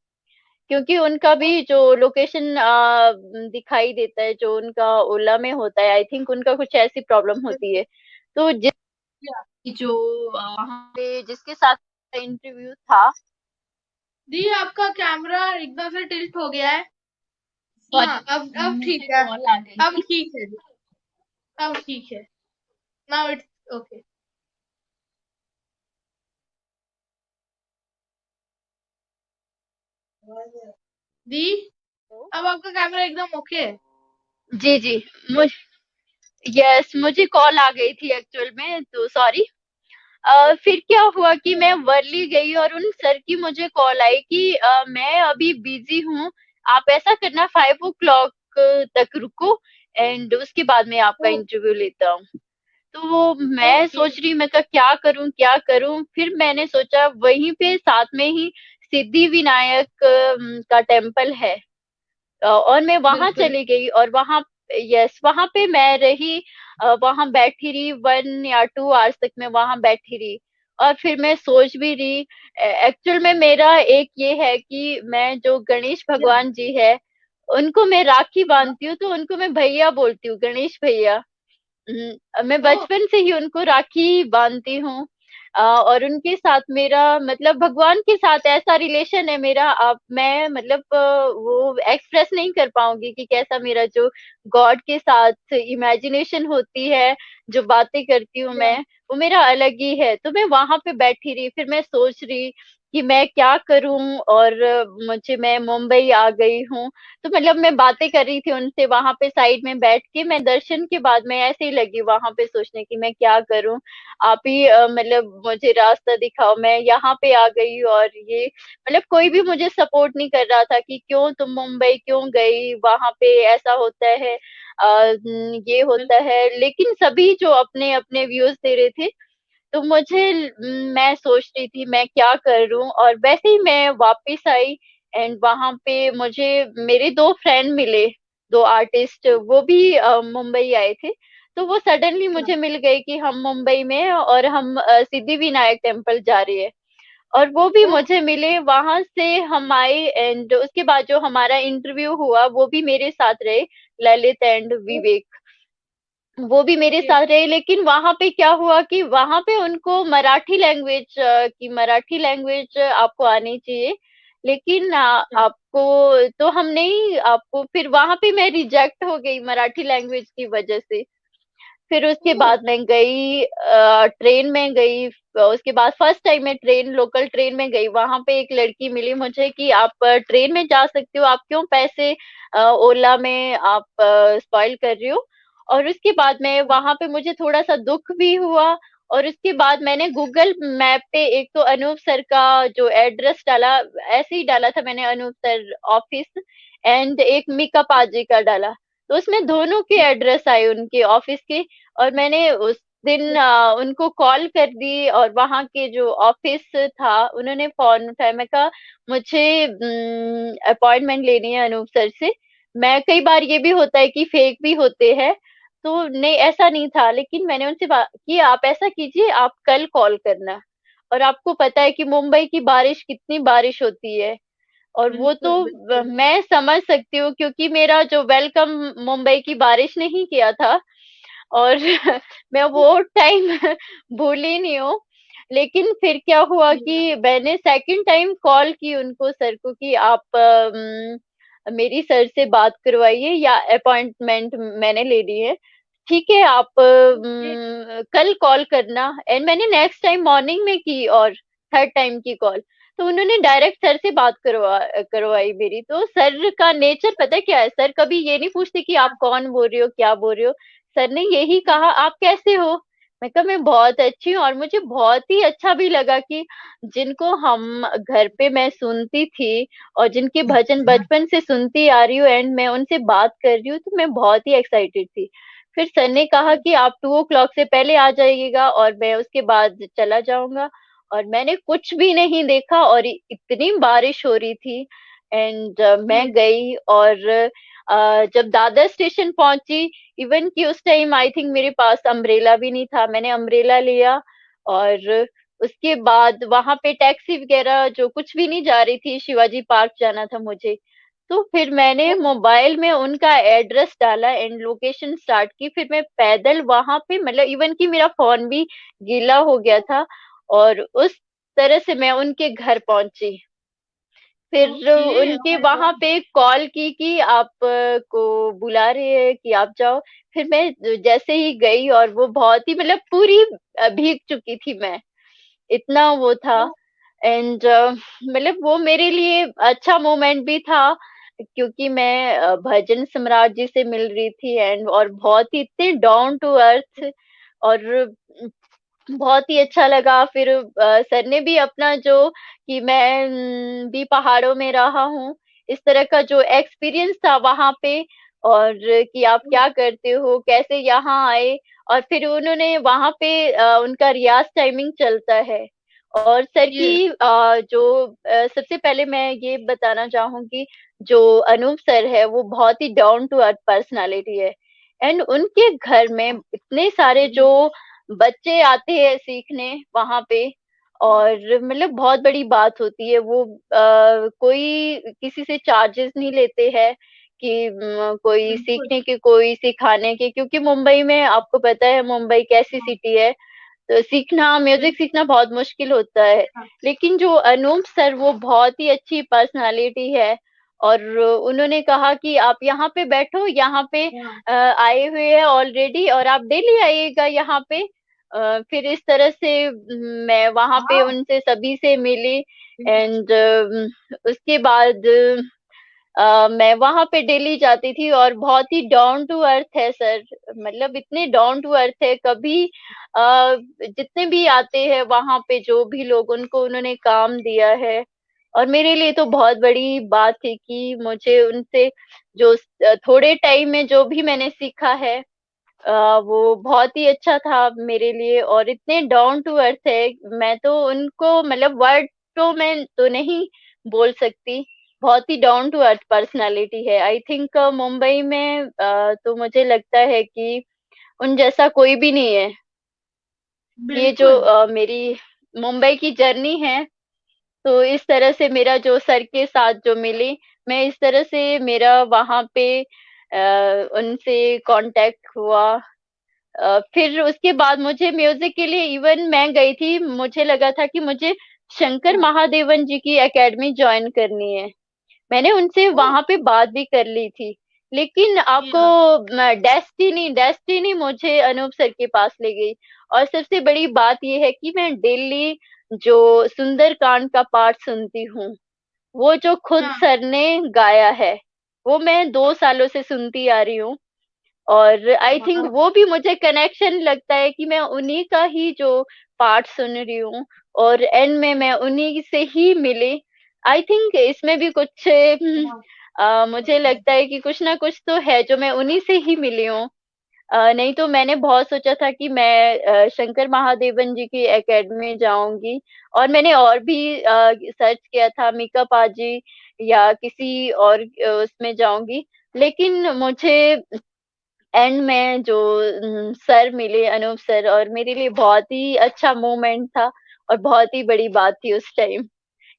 क्योंकि उनका भी जो लोकेशन दिखाई देता है, जो उनका ओला में होता है, आई थिंक उनका कुछ ऐसी प्रॉब्लम होती है। तो जो वहाँ पे जिसके साथ इंटरव्यू था। दी, आपका कैमरा एकदम से टिल्ट हो गया है। हाँ, सॉरी, अब मुझे ठीक है। कॉल आ गई अब थी। ठीक है दी, अब ठीक है। Now it's okay. दी, अब आपका कैमरा एकदम ओके है। जी जी। मुझ यस, मुझे कॉल आ गई थी एक्चुअल में, तो सॉरी। फिर क्या हुआ कि मैं वर्ली गई, और उन सर की मुझे कॉल आई कि मैं अभी बिजी हूँ, आप ऐसा करना 5 o'clock तक रुको, एंड उसके बाद मैं आपका ओह! इंटरव्यू लेता हूँ। तो मैं ओके, सोच रही, मैं कहा क्या करूं क्या करूं, फिर मैंने सोचा वहीं पे साथ में ही सिद्धि विनायक का टेम्पल है, और मैं वहां बिल्कुल। चली गई, और वहां, यस, वहां पे मैं रही, वहां बैठी रही 1 या 2 आवर्स तक मैं वहां बैठी रही। और फिर मैं सोच भी रही, एक्चुअल में मेरा एक ये है कि मैं जो गणेश या भगवान जी है, उनको मैं राखी बांधती हूँ, तो उनको मैं भैया बोलती हूँ, गणेश भैया। मैं ओह! बचपन से ही उनको राखी बांधती हूँ। और उनके साथ मेरा मतलब भगवान के साथ ऐसा रिलेशन है मेरा, आप मैं मतलब वो एक्सप्रेस नहीं कर पाऊंगी कि कैसा मेरा जो गॉड के साथ इमेजिनेशन होती है, जो बातें करती हूँ या मैं, वो मेरा अलग ही है। तो मैं वहां पे बैठी रही, फिर मैं सोच रही कि मैं क्या करूं, और मैं मुंबई आ गई हूँ। तो मतलब मैं बातें कर रही थी उनसे वहां पे साइड में बैठ के, मैं दर्शन के बाद मैं ऐसे ही लगी वहां पे सोचने की मैं क्या करूं, आप ही मतलब मुझे रास्ता दिखाओ, मैं यहाँ पे आ गई, और ये मतलब कोई भी मुझे सपोर्ट नहीं कर रहा था कि क्यों तुम मुंबई क्यों गई, वहां पे ऐसा होता है, ये होता बिल्कुल। है, लेकिन सभी जो अपने अपने व्यूज दे रहे थे। तो मैं सोच रही थी मैं क्या करूं, और वैसे ही मैं वापस आई, एंड वहां पे मुझे मेरे 2 फ्रेंड मिले, 2 आर्टिस्ट, वो भी मुंबई आए थे। तो वो सडनली या मुझे मिल गए कि हम मुंबई में हैं, और हम सिद्धि विनायक टेम्पल जा रहे हैं। और वो भी ओह! मुझे मिले, वहां से हम आए, एंड उसके बाद जो हमारा इंटरव्यू हुआ वो भी मेरे साथ रहे, ललित एंड ओह! विवेक, वो भी मेरे ओके, साथ रहे। लेकिन वहां पे क्या हुआ कि वहां पे उनको मराठी लैंग्वेज आपको आनी चाहिए, लेकिन अच्छा। आपको, तो हम नहीं, आपको फिर वहां पे मैं रिजेक्ट हो गई मराठी लैंग्वेज की वजह से। फिर उसके ओह! बाद मैं गई, ट्रेन में गई, उसके बाद फर्स्ट टाइम मैं लोकल ट्रेन में गई, वहां पे एक लड़की मिली मुझे कि आप ट्रेन में जा सकते हो, आप क्यों पैसे ओला में आप स्पॉइल कर रहे हो। और उसके बाद मैं वहां पे, मुझे थोड़ा सा दुख भी हुआ, और उसके बाद मैंने गूगल मैप पे एक तो अनूप सर का जो एड्रेस डाला, ऐसे ही डाला था मैंने, अनूप सर ऑफिस, एंड एक मीका पाजी का डाला, तो उसमें दोनों के एड्रेस आए उनके ऑफिस के। और मैंने उस दिन उनको कॉल कर दी, और वहां के जो ऑफिस था उन्होंने फोन उठाया, मैं कहा मुझे अपॉइंटमेंट लेनी है अनूप सर से। मैं, कई बार ये भी होता है कि फेक भी होते हैं, तो नहीं, ऐसा नहीं था, लेकिन मैंने उनसे बात की, आप ऐसा कीजिए, आप कल कॉल करना। और आपको पता है कि मुंबई की बारिश, कितनी बारिश होती है, और वो तो बिल्कुल बिल्कुल। मैं समझ सकती हूँ, क्योंकि मेरा जो वेलकम मुंबई की बारिश ने ही किया था। और मैं वो टाइम भूल ही नहीं हूँ। लेकिन फिर क्या हुआ कि मैंने सेकंड टाइम कॉल की उनको, सर को, कि आप मेरी सर से बात करवाइए, या अपॉइंटमेंट मैंने ले ली है, ठीक है, आप जी कल कॉल करना। एंड मैंने नेक्स्ट टाइम मॉर्निंग में की, और थर्ड टाइम की कॉल, तो उन्होंने डायरेक्ट सर से बात करवाई मेरी। तो सर का नेचर पता है क्या है, सर कभी ये नहीं पूछते कि आप कौन बोल रहे हो, क्या बोल रहे हो। सर ने यही कहा, आप कैसे हो। मैं कहा मैं बहुत अच्छी हूँ। और मुझे बहुत ही अच्छा भी लगा कि जिनको हम घर पे मैं सुनती थी, और जिनके भजन बचपन से सुनती आ रही हूँ, एंड मैं उनसे बात कर रही हूँ, तो मैं बहुत ही एक्साइटेड थी। फिर सर ने कहा कि आप 2 o'clock से पहले आ जाइएगा, और मैं उसके बाद चला जाऊंगा। और मैंने कुछ भी नहीं देखा, और इतनी बारिश हो रही थी। एंड मैं जी गई, और जब दादर स्टेशन पहुंची, इवन कि उस टाइम आई थिंक मेरे पास अम्ब्रेला भी नहीं था, मैंने अम्ब्रेला लिया। और उसके बाद वहां पे टैक्सी वगैरह जो कुछ भी नहीं जा रही थी, शिवाजी पार्क जाना था मुझे। तो फिर मैंने मोबाइल में उनका एड्रेस डाला एंड लोकेशन स्टार्ट की, फिर मैं पैदल वहां पे, मतलब इवन कि मेरा फोन भी गीला हो गया था, और उस तरह से मैं उनके घर पहुंची। फिर ओके उनके वहां पे कॉल की कि आप को बुला रहे हैं कि आप जाओ। फिर मैं जैसे ही गई, और वो बहुत ही, मतलब पूरी भीग चुकी थी मैं, इतना वो था। एंड मतलब वो मेरे लिए अच्छा मोमेंट भी था, क्योंकि मैं भजन सम्राट जी से मिल रही थी, एंड और बहुत ही इतने डाउन टू अर्थ, और बहुत ही अच्छा लगा। फिर सर ने भी अपना जो, कि मैं भी पहाड़ों में रहा हूँ, इस तरह का जो एक्सपीरियंस था वहां पे, और कि आप क्या करते हो, कैसे यहाँ आए। और फिर उन्होंने वहां पे उनका रियाज टाइमिंग चलता है। और सर ये की जो सबसे पहले मैं ये बताना चाहूंगी, जो अनूप सर है वो बहुत ही डाउन टू अर्थ पर्सनालिटी है। एंड उनके घर में इतने सारे जो बच्चे आते हैं सीखने वहां पे, और मतलब बहुत बड़ी बात होती है वो, कोई किसी से चार्जेस नहीं लेते हैं कि कोई बिल्कुल सीखने के, कोई सिखाने के, क्योंकि मुंबई में आपको पता है मुंबई कैसी सिटी है, तो सीखना, म्यूजिक सीखना बिल्कुल बहुत मुश्किल होता है। लेकिन जो अनूप सर, वो बहुत ही अच्छी पर्सनालिटी है। और उन्होंने कहा कि आप यहाँ पे बैठो, यहाँ पे हाँ आए हुए हैं ऑलरेडी, और आप डेली आइएगा यहाँ पे। फिर इस तरह से मैं वहां पे हाँ उनसे सभी से मिली। एंड उसके बाद मैं वहां पे डेली जाती थी, और बहुत ही डाउन टू अर्थ है सर, मतलब इतने डाउन टू अर्थ है। कभी जितने भी आते हैं वहां पे, जो भी लोग, उनको उन्होंने काम दिया है। और मेरे लिए तो बहुत बड़ी बात थी कि मुझे उनसे जो थोड़े टाइम में जो भी मैंने सीखा है, वो बहुत ही अच्छा था मेरे लिए। और इतने डाउन टू अर्थ है, मैं तो उनको, मतलब वर्ड तो मैं तो नहीं बोल सकती, बहुत ही डाउन टू अर्थ पर्सनालिटी है। आई थिंक मुंबई में तो मुझे लगता है कि उन जैसा कोई भी नहीं है। ये जो बिल्कुल मेरी मुंबई की जर्नी है, तो इस तरह से मेरा जो सर के साथ जो मिली, मैं इस तरह से मेरा वहां पे उनसे कांटेक्ट हुआ। फिर उसके बाद मुझे म्यूजिक के लिए, इवन मैं गई थी, मुझे लगा था कि मुझे शंकर महादेवन जी की एकेडमी ज्वाइन करनी है। मैंने उनसे वहां पे बात भी कर ली थी। लेकिन आपको, डेस्टिनी डेस्टिनी मुझे अनूप सर के पास ले गई। और सबसे बड़ी बात यह है कि मैं डेली जो सुंदरकांड का पाठ सुनती हूँ, वो जो खुद हाँ सर ने गाया है, वो मैं 2 सालों से सुनती आ रही हूँ। और आई थिंक हाँ वो भी मुझे कनेक्शन लगता है कि मैं उन्हीं का ही जो पार्ट सुन रही हूँ, और एंड में मैं उन्हीं से ही मिली। आई थिंक इसमें भी कुछ मुझे लगता है कि कुछ ना कुछ तो है, जो मैं उन्हीं से ही मिली हूँ। नहीं तो मैंने बहुत सोचा था कि मैं शंकर महादेवन जी की एकेडमी जाऊंगी। और मैंने और भी सर्च किया था, मीका पाजी या किसी और उसमें जाऊंगी। लेकिन मुझे एंड में जो सर मिले, अनूप सर, और मेरे लिए बहुत ही अच्छा मोमेंट था, और बहुत ही बड़ी बात थी उस टाइम,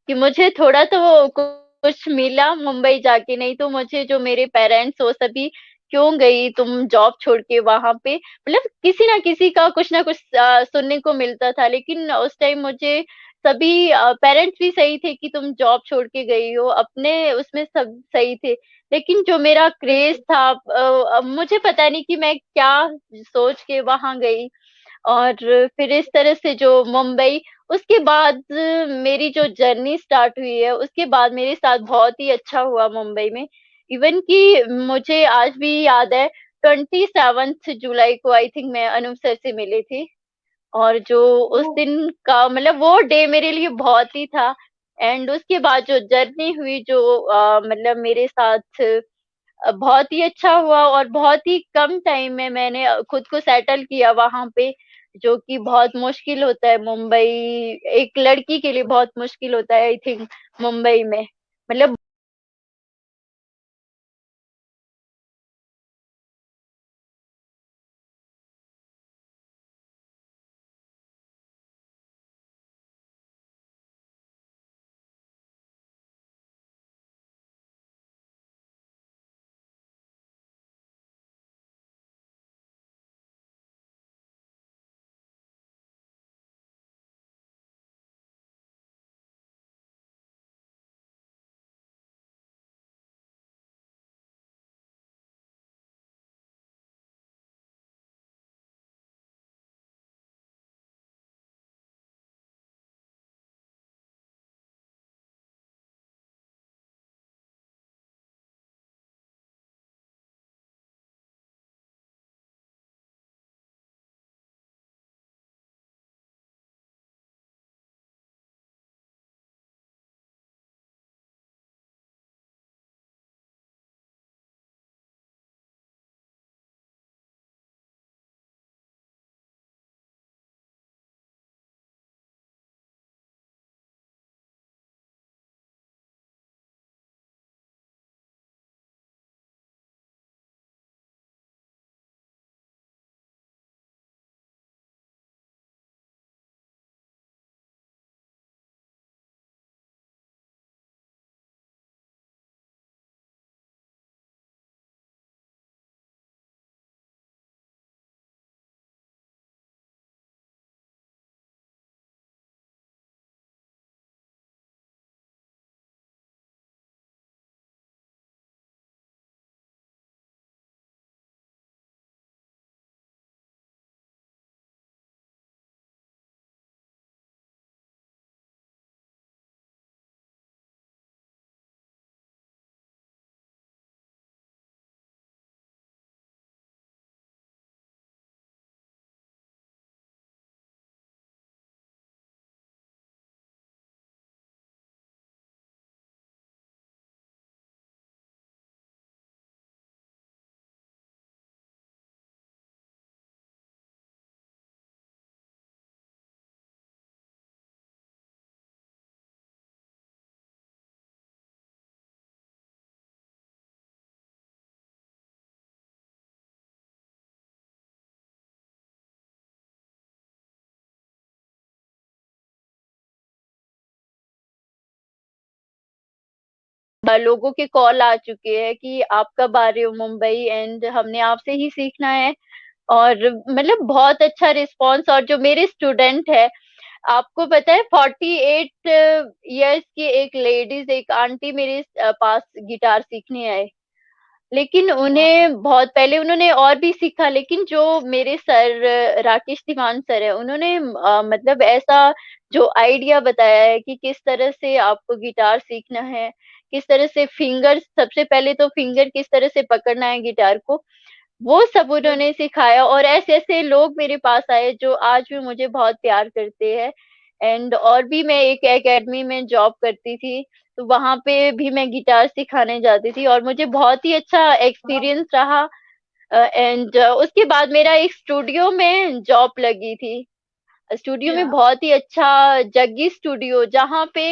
कि मुझे थोड़ा तो वो कुछ मिला मुंबई जाके, नहीं तो मुझे जो मेरे पेरेंट्स वो सभी क्यों गई तुम जॉब छोड़ के वहां पे, मतलब किसी ना किसी का कुछ ना कुछ सुनने को मिलता था। लेकिन उस टाइम मुझे सभी पेरेंट्स भी सही थे कि तुम जॉब छोड़ के गई हो, अपने उसमें सब सही थे। लेकिन जो मेरा क्रेज बिल्कुल। था, मुझे पता नहीं कि मैं क्या सोच के वहां गई। और फिर इस तरह से जो मुंबई, उसके बाद मेरी जो जर्नी स्टार्ट हुई है, उसके बाद मेरे साथ बहुत ही अच्छा हुआ मुंबई में। इवन कि मुझे आज भी याद है, 27 जुलाई को आई थिंक मैं अनूप सर से मिली थी। और जो उस ओह। दिन का मतलब वो डे मेरे लिए बहुत ही था। एंड उसके बाद जो जर्नी हुई, जो मतलब मेरे साथ बहुत ही अच्छा हुआ, और बहुत ही कम टाइम में मैंने खुद को सेटल किया वहां पे, जो कि बहुत मुश्किल होता है मुंबई, एक लड़की के लिए बहुत मुश्किल होता है आई थिंक मुंबई में, मतलब। लोगों के कॉल आ चुके हैं कि आप कब आ रहे हो मुंबई, एंड हमने आपसे ही सीखना है। और मतलब बहुत अच्छा रिस्पांस। और जो मेरे स्टूडेंट है, आपको पता है 48 ईयर्स की एक लेडीज, एक आंटी मेरे पास गिटार सीखने आए। लेकिन वाह। उन्हें बहुत पहले उन्होंने और भी सीखा, लेकिन जो मेरे सर राकेश दीवान सर है, उन्होंने मतलब ऐसा जो आइडिया बताया है कि किस तरह से आपको गिटार सीखना है, किस तरह से फिंगर, सबसे पहले तो फिंगर किस तरह से पकड़ना है गिटार को, वो सब उन्होंने सिखाया। और ऐसे ऐसे लोग मेरे पास आए जो आज भी मुझे बहुत प्यार करते हैं। एंड और भी मैं एक एकेडमी में जॉब करती थी, तो वहां पे भी मैं गिटार सिखाने जाती थी, और मुझे बहुत ही अच्छा वाह। एक्सपीरियंस रहा। एंड उसके बाद मेरा एक स्टूडियो में जॉब लगी थी। स्टूडियो में या। बहुत ही अच्छा, जग्गी स्टूडियो, जहाँ पे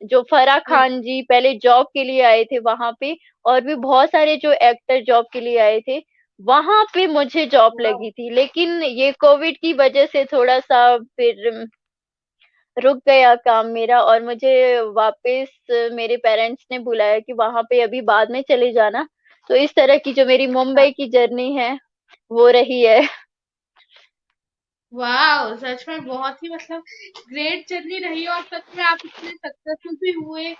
जो फराह या। खान जी पहले जॉब के लिए आए थे वहां पे, और भी बहुत सारे जो एक्टर जॉब के लिए आए थे, वहां पे मुझे जॉब वाह। लगी थी। लेकिन ये कोविड की वजह से थोड़ा सा फिर रुक गया काम मेरा, और मुझे वापस मेरे पेरेंट्स ने बुलाया कि वहां पे अभी बाद में चले जाना। तो इस तरह की जो मेरी मुंबई की जर्नी है वो रही है। वाह, सच में बहुत ही मतलब ग्रेट जर्नी रही, और सच में आप इतने सक्सेसफुल भी हुए,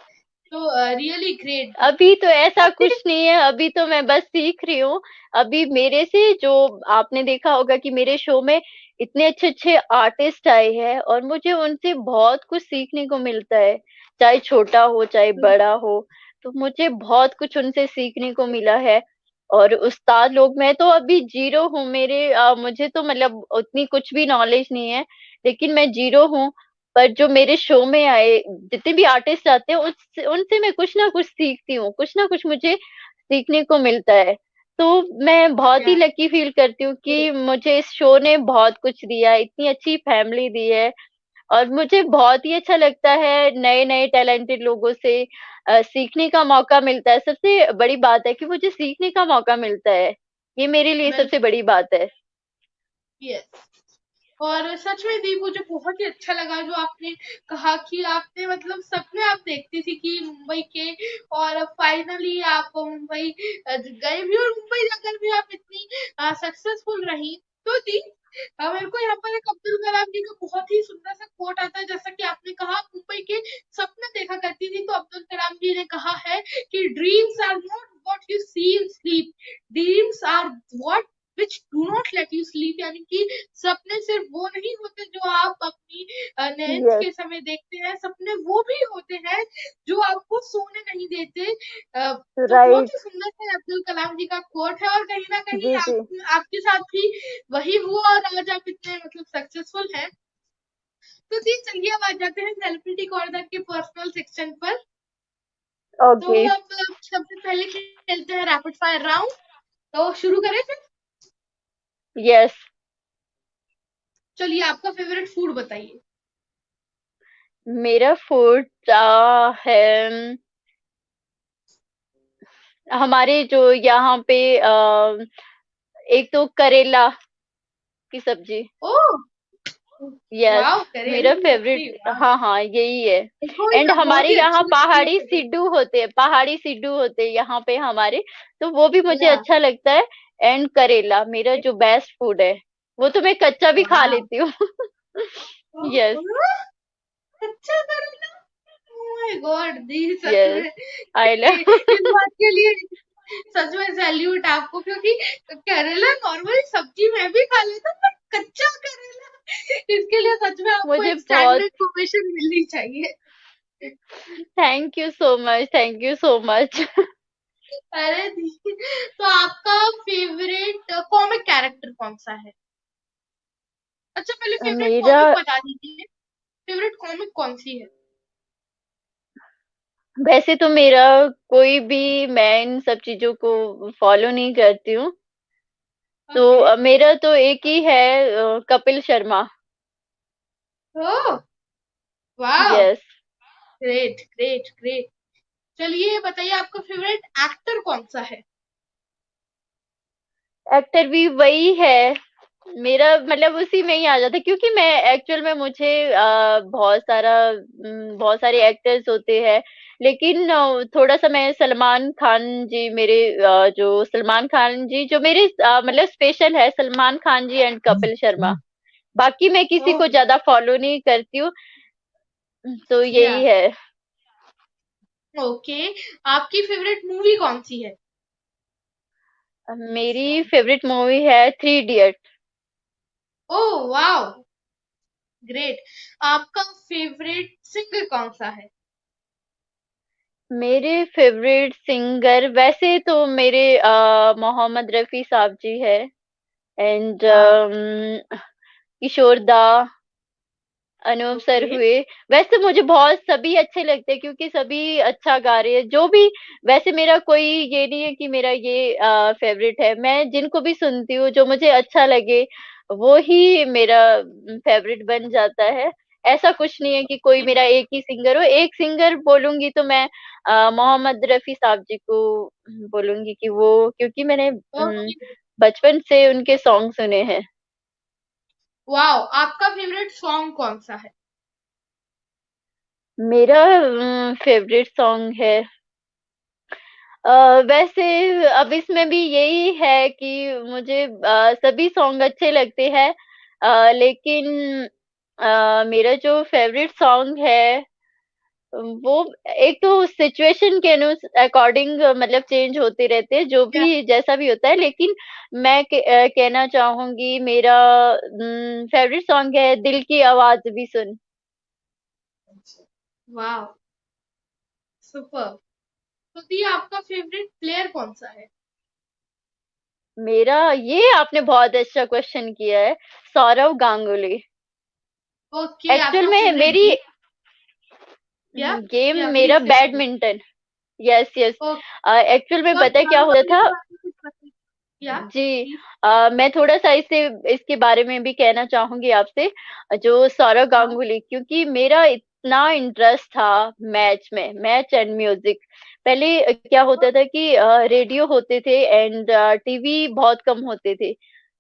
तो रियली ग्रेट। अभी तो ऐसा ओके। कुछ नहीं है, अभी तो मैं बस सीख रही हूँ। अभी मेरे से जो, आपने देखा होगा कि मेरे शो में इतने अच्छे अच्छे आर्टिस्ट आए हैं, और मुझे उनसे बहुत कुछ सीखने को मिलता है, चाहे छोटा हो चाहे बड़ा हो। तो मुझे बहुत कुछ उनसे सीखने को मिला है। और उस्ताद लोग, मैं तो अभी जीरो हूँ, मुझे तो मतलब उतनी कुछ भी नॉलेज नहीं है, लेकिन मैं जीरो हूँ। पर जो मेरे शो में आए जितने भी आर्टिस्ट आते हैं, उनसे उनसे मैं कुछ ना कुछ सीखती हूँ, कुछ ना कुछ मुझे सीखने को मिलता है। तो मैं बहुत ही या लकी फील करती हूँ कि मुझे इस शो ने बहुत कुछ दिया है, इतनी अच्छी फैमिली दी है। और मुझे बहुत ही अच्छा लगता है नए नए टैलेंटेड लोगों से सीखने का मौका मिलता है। सबसे बड़ी बात है कि मुझे सीखने का मौका मिलता है, ये मेरे लिए सबसे बिल्कुल। बड़ी बात है। यस। और सच में दी, मुझे बहुत ही अच्छा लगा जो आपने कहा कि आपने मतलब सपने आप देखती थी कि मुंबई के, और फाइनली आप मुंबई गए भी, और मुंबई जाकर भी आप इतनी सक्सेसफुल रही। तो दी, मेरे को यहाँ पर एक अब्दुल कलाम जी का बहुत ही सुंदर सा कोट आता है, जैसा कि आपने कहा मुंबई के सपने देखा करती थी, तो अब्दुल कलाम जी ने कहा है कि dreams are not what you see in sleep, dreams are what which do not let you sleep, यानी कि सपने सिर्फ वो नहीं होते जो आप अपनी नींद यस। के समय देखते हैं, सपने वो भी होते हैं जो आपको सोने नहीं देते। तो बहुत राइट। ही सुंदर से अब्दुल कलाम जी का कोट है, और कहीं ना कहीं जी जी। आपके साथ भी वही हुआ, और आज आप इतने मतलब सक्सेसफुल हैं। तो जी चलिए, अब आ जाते हैं सेलिब्रिटी कॉर्नर के पर्सनल सेक्शन पर। तो ओके। अब सबसे पहले खेलते हैं रैपिड फायर राउंड। तो शुरू करें फिर। यस। चलिए, आपका फेवरेट फूड बताइए। मेरा फूड है, हमारे जो यहाँ पे एक तो करेला की सब्जी। ओह, यस। वाह, करेले मेरा की फेवरेट, सब्जी, वाह। हाँ हाँ यही है। देखो, ये एंड तो बहुत हमारे ही यहाँ अच्छी लगती है पहाड़ी करेले। सिड्डू होते हैं, पहाड़ी सिड्डू होते हैं यहाँ पे हमारे, तो वो भी मुझे या, अच्छा लगता है। एंड करेला मेरा जो बेस्ट फूड है, वो तो मैं कच्चा भी खा वाह। लेती हूँ। यस। हाँ, अच्छा करेला। Oh my God the, such yes. में आई लव। इस बात के लिए सच में सैल्यूट आपको, क्योंकि करेला नॉर्मली सब्जी में भी खा लेता हूँ, बट कच्चा करेला, इसके लिए सच में आपको मुझे एक बहुत, स्टैंडर्ड प्रोफेशन मिलनी चाहिए। Thank you so much, thank you so much. अरे दी, तो आपका फेवरेट कॉमिक कैरेक्टर कौन सा है? अच्छा, पहले फेवरेट मेरा, कॉमिक बता दीजिए। फेवरेट कॉमिक कौन सी है? वैसे तो मेरा कोई भी, मैं इन सब चीजों को फॉलो नहीं करती हूँ। तो ओके। मेरा तो एक ही है, कपिल शर्मा। ओह, वाह, यस। Great great great. चलिए बताइए, आपका फेवरेट एक्टर कौन सा है? एक्टर भी वही है मेरा, मतलब उसी में ही आ जाता है, क्योंकि मैं एक्चुअल में मुझे बहुत सारे एक्टर्स होते हैं, लेकिन थोड़ा सा मैं सलमान खान जी, जो सलमान खान जी जो मेरे मतलब स्पेशल है, सलमान खान जी एंड कपिल शर्मा। बाकी मैं किसी ओह, को ज्यादा फॉलो नहीं करती हूँ। तो या, यही है। ओके। आपकी फेवरेट मूवी कौन सी है? मेरी फेवरेट मूवी है थ्री इडियट। ओह, वाओ, ग्रेट। आपका फेवरेट सिंगर कौन सा है? मेरे फेवरेट सिंगर वैसे तो मेरे मोहम्मद रफी साहब जी है। एंड वाह, किशोर दा, अनूप सर ओके। हुए। वैसे मुझे बहुत सभी अच्छे लगते हैं, क्योंकि सभी अच्छा गा रहे हैं जो भी। वैसे मेरा कोई ये नहीं है कि मेरा ये फेवरेट है, मैं जिनको भी सुनती हूँ जो मुझे अच्छा लगे वो ही मेरा फेवरेट बन जाता है। ऐसा कुछ नहीं है कि कोई मेरा एक ही सिंगर हो। एक सिंगर बोलूंगी तो मैं मोहम्मद रफी साहब जी को बोलूंगी, कि वो, क्योंकि मैंने ओके, बचपन से उनके सॉन्ग सुने हैं। वाओ। आपका फेवरेट सॉन्ग कौन सा है? मेरा फेवरेट सॉन्ग है, वैसे अब इसमें भी यही है कि मुझे सभी सॉन्ग अच्छे लगते हैं, लेकिन मेरा जो फेवरेट सॉन्ग है वो एक तो सिचुएशन के अकॉर्डिंग मतलब चेंज होते रहते हैं, जो या भी जैसा भी होता है, लेकिन मैं कहना चाहूंगी मेरा फेवरेट सॉन्ग है दिल की आवाज भी सुन। वाह, सुपर। तो दी आपका फेवरेट प्लेयर कौन सा है? मेरा, ये आपने बहुत अच्छा क्वेश्चन किया है, सौरव गांगुली। ओके, एक्चुअल आपका में फेवरेट मेरी गेम क्या? गेम या मेरा please continue. Badminton. Yes yes. Okay, actual में तो आप पता है क्या हुआ गांगुली था। के बारे में कुछ बताइए। या जी, प्लीज। मैं थोड़ा सा इसके बारे में भी कहना चाहूंगी आपसे, जो सौरव हाँ। गांगुली, क्योंकि मेरा इतना इंटरेस्ट था मैच में, मैच एंड म्यूजिक। पहले क्या होता था कि रेडियो होते थे एंड टीवी बहुत कम होते थे,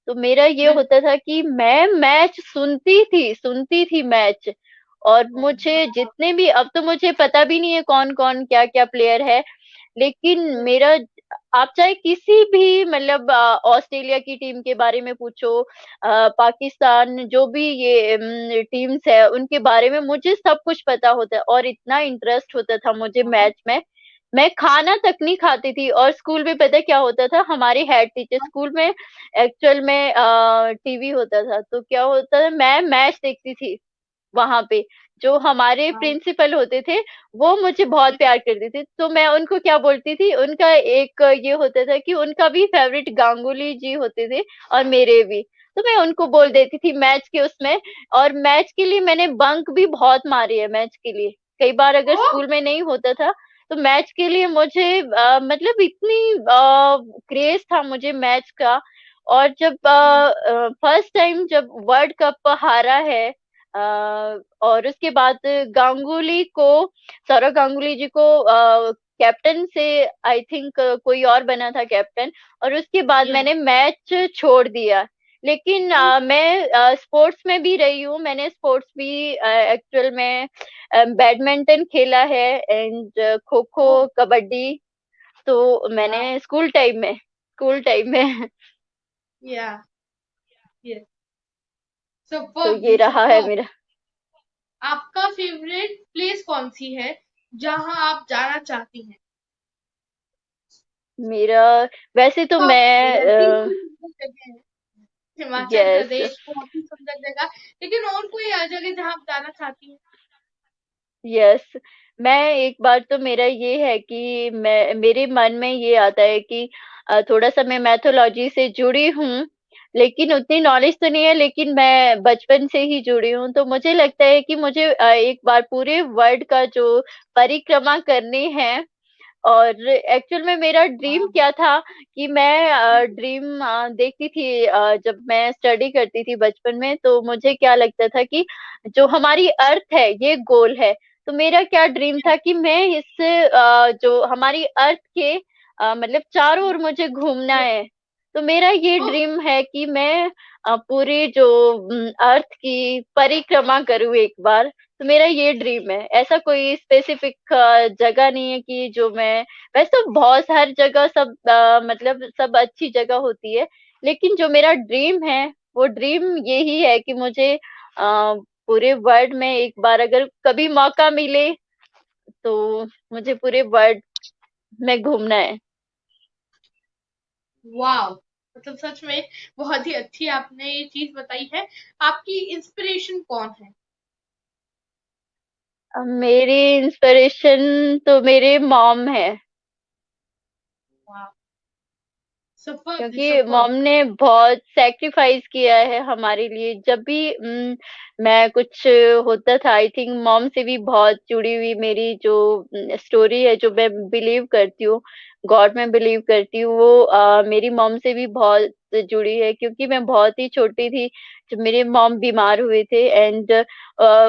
तो मेरा ये होता बिल्कुल। था कि मैं मैच सुनती थी मैच। और मुझे वाह। जितने भी, अब तो मुझे पता भी नहीं है कौन कौन क्या क्या प्लेयर है, लेकिन मेरा, आप चाहे किसी भी मतलब ऑस्ट्रेलिया की टीम के बारे में पूछो, पाकिस्तान, जो भी ये टीम्स है उनके बारे में मुझे सब कुछ पता होता है, और इतना इंटरेस्ट होता था मुझे मैच में। मैं खाना तक नहीं खाती थी, और स्कूल में पता है क्या होता था, हमारे हेड टीचर स्कूल में एक्चुअल में टीवी होता था, तो क्या होता था, मैं मैच देखती थी वहां पे। जो हमारे वाह। प्रिंसिपल होते थे वो मुझे बहुत प्यार करते थे, तो मैं उनको क्या बोलती थी, उनका एक ये होता था कि उनका भी फेवरेट गांगुली जी होते थे और मेरे भी, तो मैं उनको बोल देती थी मैच के उसमें। और मैच के लिए मैंने बंक भी बहुत मारी है, मैच के लिए कई बार, अगर ओ। स्कूल में नहीं होता था तो मैच के लिए मुझे मतलब इतनी क्रेज था मुझे मैच का। और जब फर्स्ट टाइम जब वर्ल्ड कप हारा है, और उसके बाद गांगुली को, सौरव गांगुली जी को कैप्टन से, आई थिंक कोई और बना था कैप्टन, और उसके बाद या मैंने मैच छोड़ दिया। लेकिन मैं स्पोर्ट्स में भी रही हूँ, मैंने स्पोर्ट्स भी एक्चुअल में बैडमिंटन खेला है एंड खो खो, ओ। कबड्डी, तो वाह। मैंने स्कूल टाइम में या यस, तो सुपर ये दी, रहा है सुपर। मेरा। आपका फेवरेट प्लेस कौन सी है जहां आप जाना चाहती हैं? मेरा, वैसे तो मैं, दिल्ली सुंदर जगह है, हिमाचल यस प्रदेश बहुत ही सुंदर जगह, लेकिन और कोई जगह जहां आप जाना चाहती हैं? यस, मैं एक बार तो मेरा ये है कि मैं, मेरे मन में ये आता है कि थोड़ा सा मैं मैथोलॉजी से जुड़ी हूँ, लेकिन उतनी नॉलेज तो नहीं है, लेकिन मैं बचपन से ही जुड़ी हूँ, तो मुझे लगता है कि मुझे एक बार पूरे वर्ल्ड का जो परिक्रमा करनी है। और एक्चुअल में मेरा ड्रीम वाह। क्या था कि मैं ड्रीम देखती थी, जब मैं स्टडी करती थी बचपन में, तो मुझे क्या लगता था कि जो हमारी अर्थ है ये गोल है, तो मेरा क्या ड्रीम था कि मैं इस जो हमारी अर्थ के मतलब चारों ओर मुझे घूमना है। तो मेरा ये ओह। ड्रीम है कि मैं पूरी जो अर्थ की परिक्रमा करूँ एक बार। तो मेरा ये ड्रीम है, ऐसा कोई स्पेसिफिक जगह नहीं है कि जो मैं, वैसे तो बहुत हर जगह सब मतलब सब अच्छी जगह होती है, लेकिन जो मेरा ड्रीम है वो ड्रीम यही है कि मुझे पूरे वर्ल्ड में एक बार अगर कभी मौका मिले तो मुझे पूरे वर्ल्ड में घूमना है। वाह, मतलब सच में बहुत ही अच्छी आपने ये चीज बताई है। आपकी इंस्पिरेशन कौन है? मेरी इंस्पिरेशन तो मेरे मॉम है, वाह, सुपर थी, क्योंकि सुपर। मॉम ने बहुत सैक्रिफाइस किया है हमारे लिए। जब भी मैं कुछ होता था, आई थिंक मॉम से भी बहुत जुड़ी हुई मेरी जो स्टोरी है, जो मैं बिलीव करती हूँ, गॉड में बिलीव करती हूँ, वो मेरी मॉम से भी बहुत जुड़ी है, क्योंकि मैं बहुत ही छोटी थी जब मेरे मॉम बीमार हुए थे एंड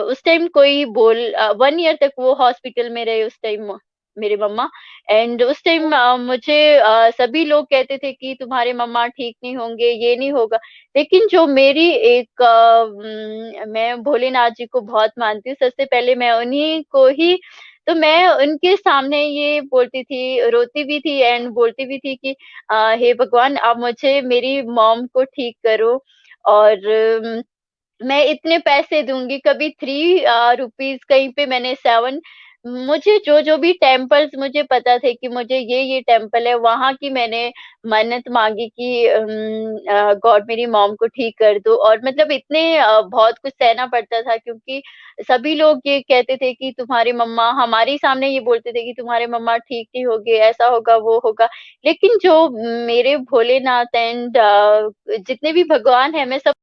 उस टाइम कोई बोल 1 ईयर तक वो हॉस्पिटल में रहे उस टाइम। मेरे मम्मा। एंड उस टाइम मुझे सभी लोग कहते थे कि तुम्हारे मम्मा ठीक नहीं होंगे, ये नहीं होगा। लेकिन जो मेरी एक मैं भोलेनाथ जी को बहुत मानती हूँ, सबसे पहले मैं उन्हीं को ही, तो मैं उनके सामने ये बोलती थी, रोती भी थी एंड बोलती भी थी कि हे भगवान, आप मुझे मेरी मॉम को ठीक करो। और मैं इतने पैसे दूंगी, कभी 3 रुपीज, कहीं पे मैंने 7। मुझे जो जो भी टेम्पल्स मुझे पता थे कि मुझे ये टेम्पल है, वहां की मैंने मन्नत मांगी कि गॉड मेरी मॉम को ठीक कर दो। और मतलब इतने बहुत कुछ सहना पड़ता था, क्योंकि सभी लोग ये कहते थे कि तुम्हारी मम्मा, हमारे सामने ये बोलते थे कि तुम्हारे मम्मा ठीक नहीं होगे, ऐसा होगा वो होगा। लेकिन जो मेरे भोलेनाथ एंड जितने भी भगवान है, मैं सब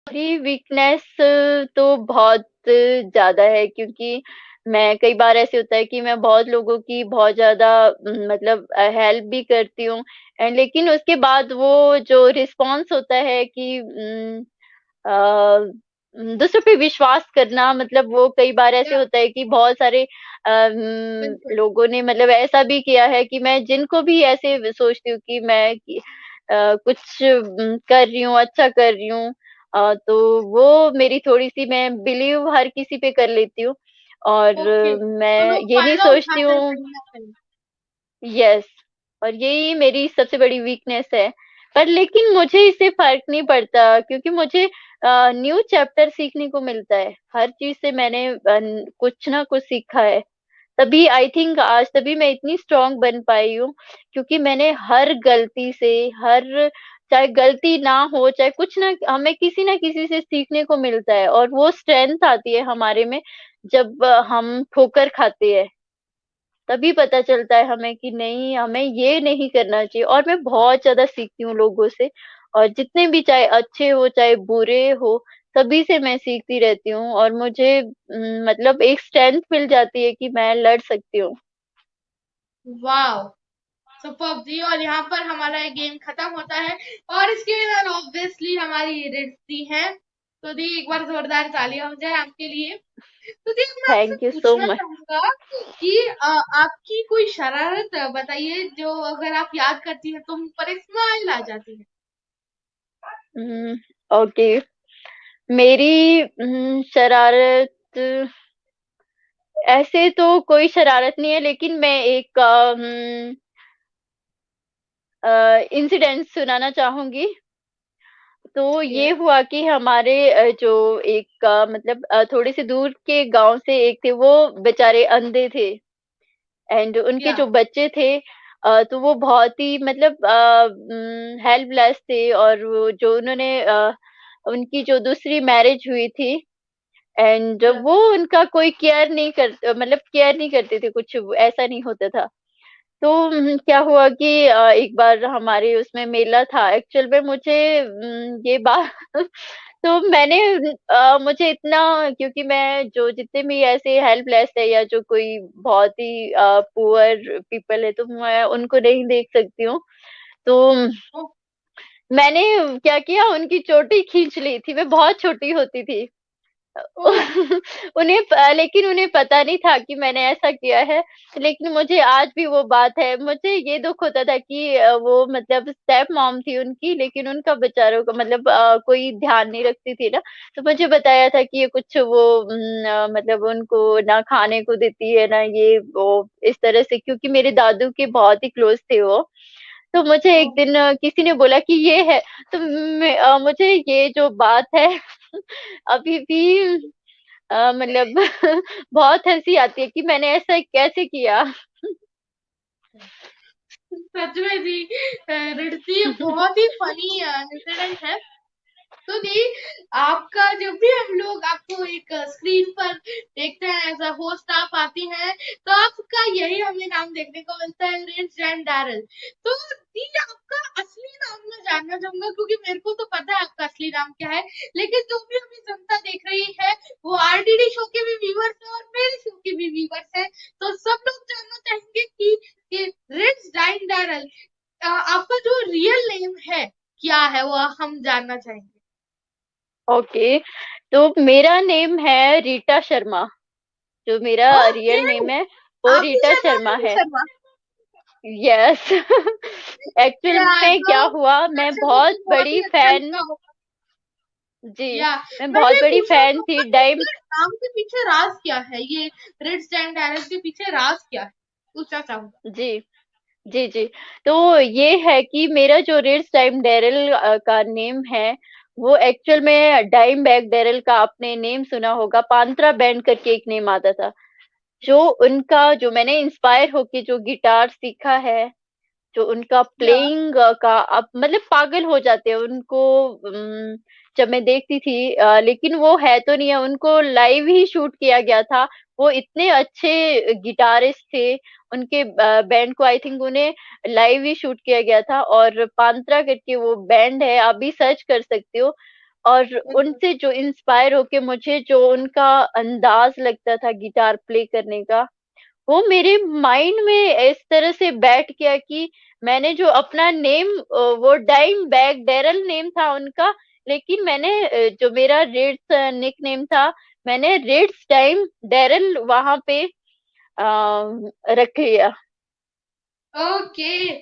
मेरी वीकनेस तो बहुत ज्यादा है, क्योंकि मैं, कई बार ऐसे होता है कि मैं बहुत लोगों की बहुत ज्यादा मतलब हेल्प भी करती हूँ। एंड लेकिन उसके बाद वो जो रिस्पॉन्स होता है कि दूसरों पे विश्वास करना, मतलब वो कई बार ऐसे या होता है कि बहुत सारे बिल्कुल। लोगों ने मतलब ऐसा भी किया है कि मैं जिनको भी ऐसे सोचती हूँ कि मैं कुछ कर रही हूँ, अच्छा कर रही हूँ, तो वो मेरी थोड़ी सी, मैं बिलीव हर किसी पे कर लेती हूँ। और ओके, तो मैं लोग ये नहीं फायदा सोचती उठाते हैं हूँ। कहीं ना कहीं। यस। और यही मेरी सबसे बड़ी वीकनेस है। पर लेकिन मुझे इससे फर्क नहीं पड़ता, क्योंकि मुझे न्यू चैप्टर सीखने को मिलता है। हर चीज से मैंने कुछ ना कुछ सीखा है। तभी आई थिंक आज तभी मैं इतनी स्ट्रांग बन पाई हूँ, क्योंकि मैंने हर गलती से, हर, चाहे गलती ना हो चाहे कुछ ना, हमें किसी ना किसी से सीखने को मिलता है। और वो स्ट्रेंथ आती है हमारे में जब हम ठोकर खाते हैं। तभी पता चलता है हमें कि नहीं, हमें ये नहीं करना चाहिए। और मैं बहुत ज्यादा सीखती हूँ लोगों से, और जितने भी, चाहे अच्छे हो चाहे बुरे हो, सभी से मैं सीखती रहती हूँ। और मुझे मतलब एक स्ट्रेंथ मिल जाती है कि मैं लड़ सकती हूँ। वाह, सुपर्ब जी। और यहाँ पर हमारा ये गेम खत्म होता है, और इसके विनर ऑब्वियसली हमारी रिद्धि है। तो दी एक बार जोरदार तालियां हो जाए आपके लिए। तो दी मैं आपसे थैंक यू सो पूछना मच। चाहूंगा कि आपकी कोई शरारत बताइए जो अगर आप याद करती हैं तो मुंह पर एक स्माइल आ जाती है। ओके। मेरी शरारत, ऐसे तो कोई शरारत नहीं है, लेकिन मैं एक इंसिडेंट सुनाना चाहूंगी। तो ये यस। हुआ कि हमारे जो एक मतलब थोड़ी सी दूर के गांव से एक थे, वो बेचारे अंधे थे। एंड उनके या। जो बच्चे थे, तो वो बहुत ही मतलब हेल्पलेस थे। और वो जो उन्होंने उनकी जो दूसरी मैरिज हुई थी, एंड यस। वो उनका कोई केयर नहीं कर, मतलब केयर नहीं करते थे, कुछ ऐसा नहीं होता था। तो क्या हुआ कि एक बार हमारे उसमें मेला था। एक्चुअल में मुझे ये बात तो मैंने मुझे इतना, क्योंकि मैं जो जितने भी ऐसे हेल्पलेस है या जो कोई बहुत ही पुअर पीपल है, तो मैं उनको नहीं देख सकती हूँ। तो ओ, मैंने क्या किया, उनकी चोटी खींच ली थी। मैं बहुत छोटी होती थी। ओ, लेकिन उन्हें पता नहीं था कि मैंने ऐसा किया है। लेकिन मुझे आज भी वो बात है, मुझे ये दुख होता था कि वो मतलब स्टेप मॉम थी उनकी, लेकिन उनका बेचारों का मतलब कोई ध्यान नहीं रखती थी ना। तो मुझे बताया था कि ये कुछ वो मतलब उनको ना खाने को देती है ना ये वो, इस तरह से, क्योंकि मेरे दादू के बहुत ही क्लोज थे वो। तो मुझे ओ, एक दिन किसी ने बोला कि ये है। तो मुझे ये जो बात है अभी भी मतलब बहुत हंसी आती है कि मैंने ऐसा कैसे किया। सच में जी। ऋषि बहुत ही फनी इंसिडेंट है। तो दी आपका जब भी हम लोग आपको एक स्क्रीन पर देखते हैं एज अ होस्ट आप आती हैं, तो आपका यही हमें नाम देखने को मिलता है, रिंस जैन डैरल। तो दी आपका असली नाम मैं जानना चाहूंगा, क्योंकि मेरे को तो पता है आपका असली नाम क्या है, लेकिन जो भी हमें जनता देख रही है वो आरडीडी शो के भी व्यूवर्स है और मेरे शो के भी व्यूवर्स है। तो सब लोग जानना चाहेंगे कि रिंस जैन डैरल आपका जो रियल नेम है क्या है, वो हम जानना चाहेंगे। ओके, तो मेरा नेम है रीटा शर्मा। जो मेरा ओके। रियल नेम है वो आरती रीटा शर्मा, शर्मा आरती है। शर्मा। यस। एक्चुअल या में तो क्या हुआ, मैं दर्शकों बहुत को बहुत ही बड़ी अच्छा फैन, लगा होगा। जी, या मैं मैं बहुत ये बड़ी पूछना फैन थी चाहूंगा कि डाइम। इसके नाम के पीछे राज क्या है, ये रेड स्टैंड डायरेक्ट के पीछे राज क्या है, पूछना चाहूंगा। जी, जी, जी। तो ये है कि मेरा जो रिट्स टाइम डेरिल का नेम है, वो एक्चुअल में डाइम बैग डेरिल का आपने नेम सुना होगा। पांत्रा बैंड करके एक नेम आता था। जो उनका, जो मैंने इंस्पायर होके जो गिटार सीखा है, जो उनका या। प्लेइंग का आप मतलब पागल हो जाते हैं उनको। जब मैं देखती थी, लेकिन वो है तो नहीं है, उनको लाइव ही शूट किया गया था। वो इतने अच्छे गिटारिस्ट थे। उनके बैंड को आई थिंक उन्हें लाइव ही शूट किया गया था। और पांत्रा करके वो बैंड है, आप भी सर्च कर सकते हो। और उनसे जो इंस्पायर होके मुझे जो उनका अंदाज लगता था गिटार प्ले करने का, वो मेरे माइंड में इस तरह से बैठ गया कि मैंने जो अपना नेम, वो डाइम बैग डेरल नेम था उनका, लेकिन मैंने जो मेरा रेड्स निक नेम था, मैंने रेड्स टाइम डेरल वहां पे रख लिया। ओके।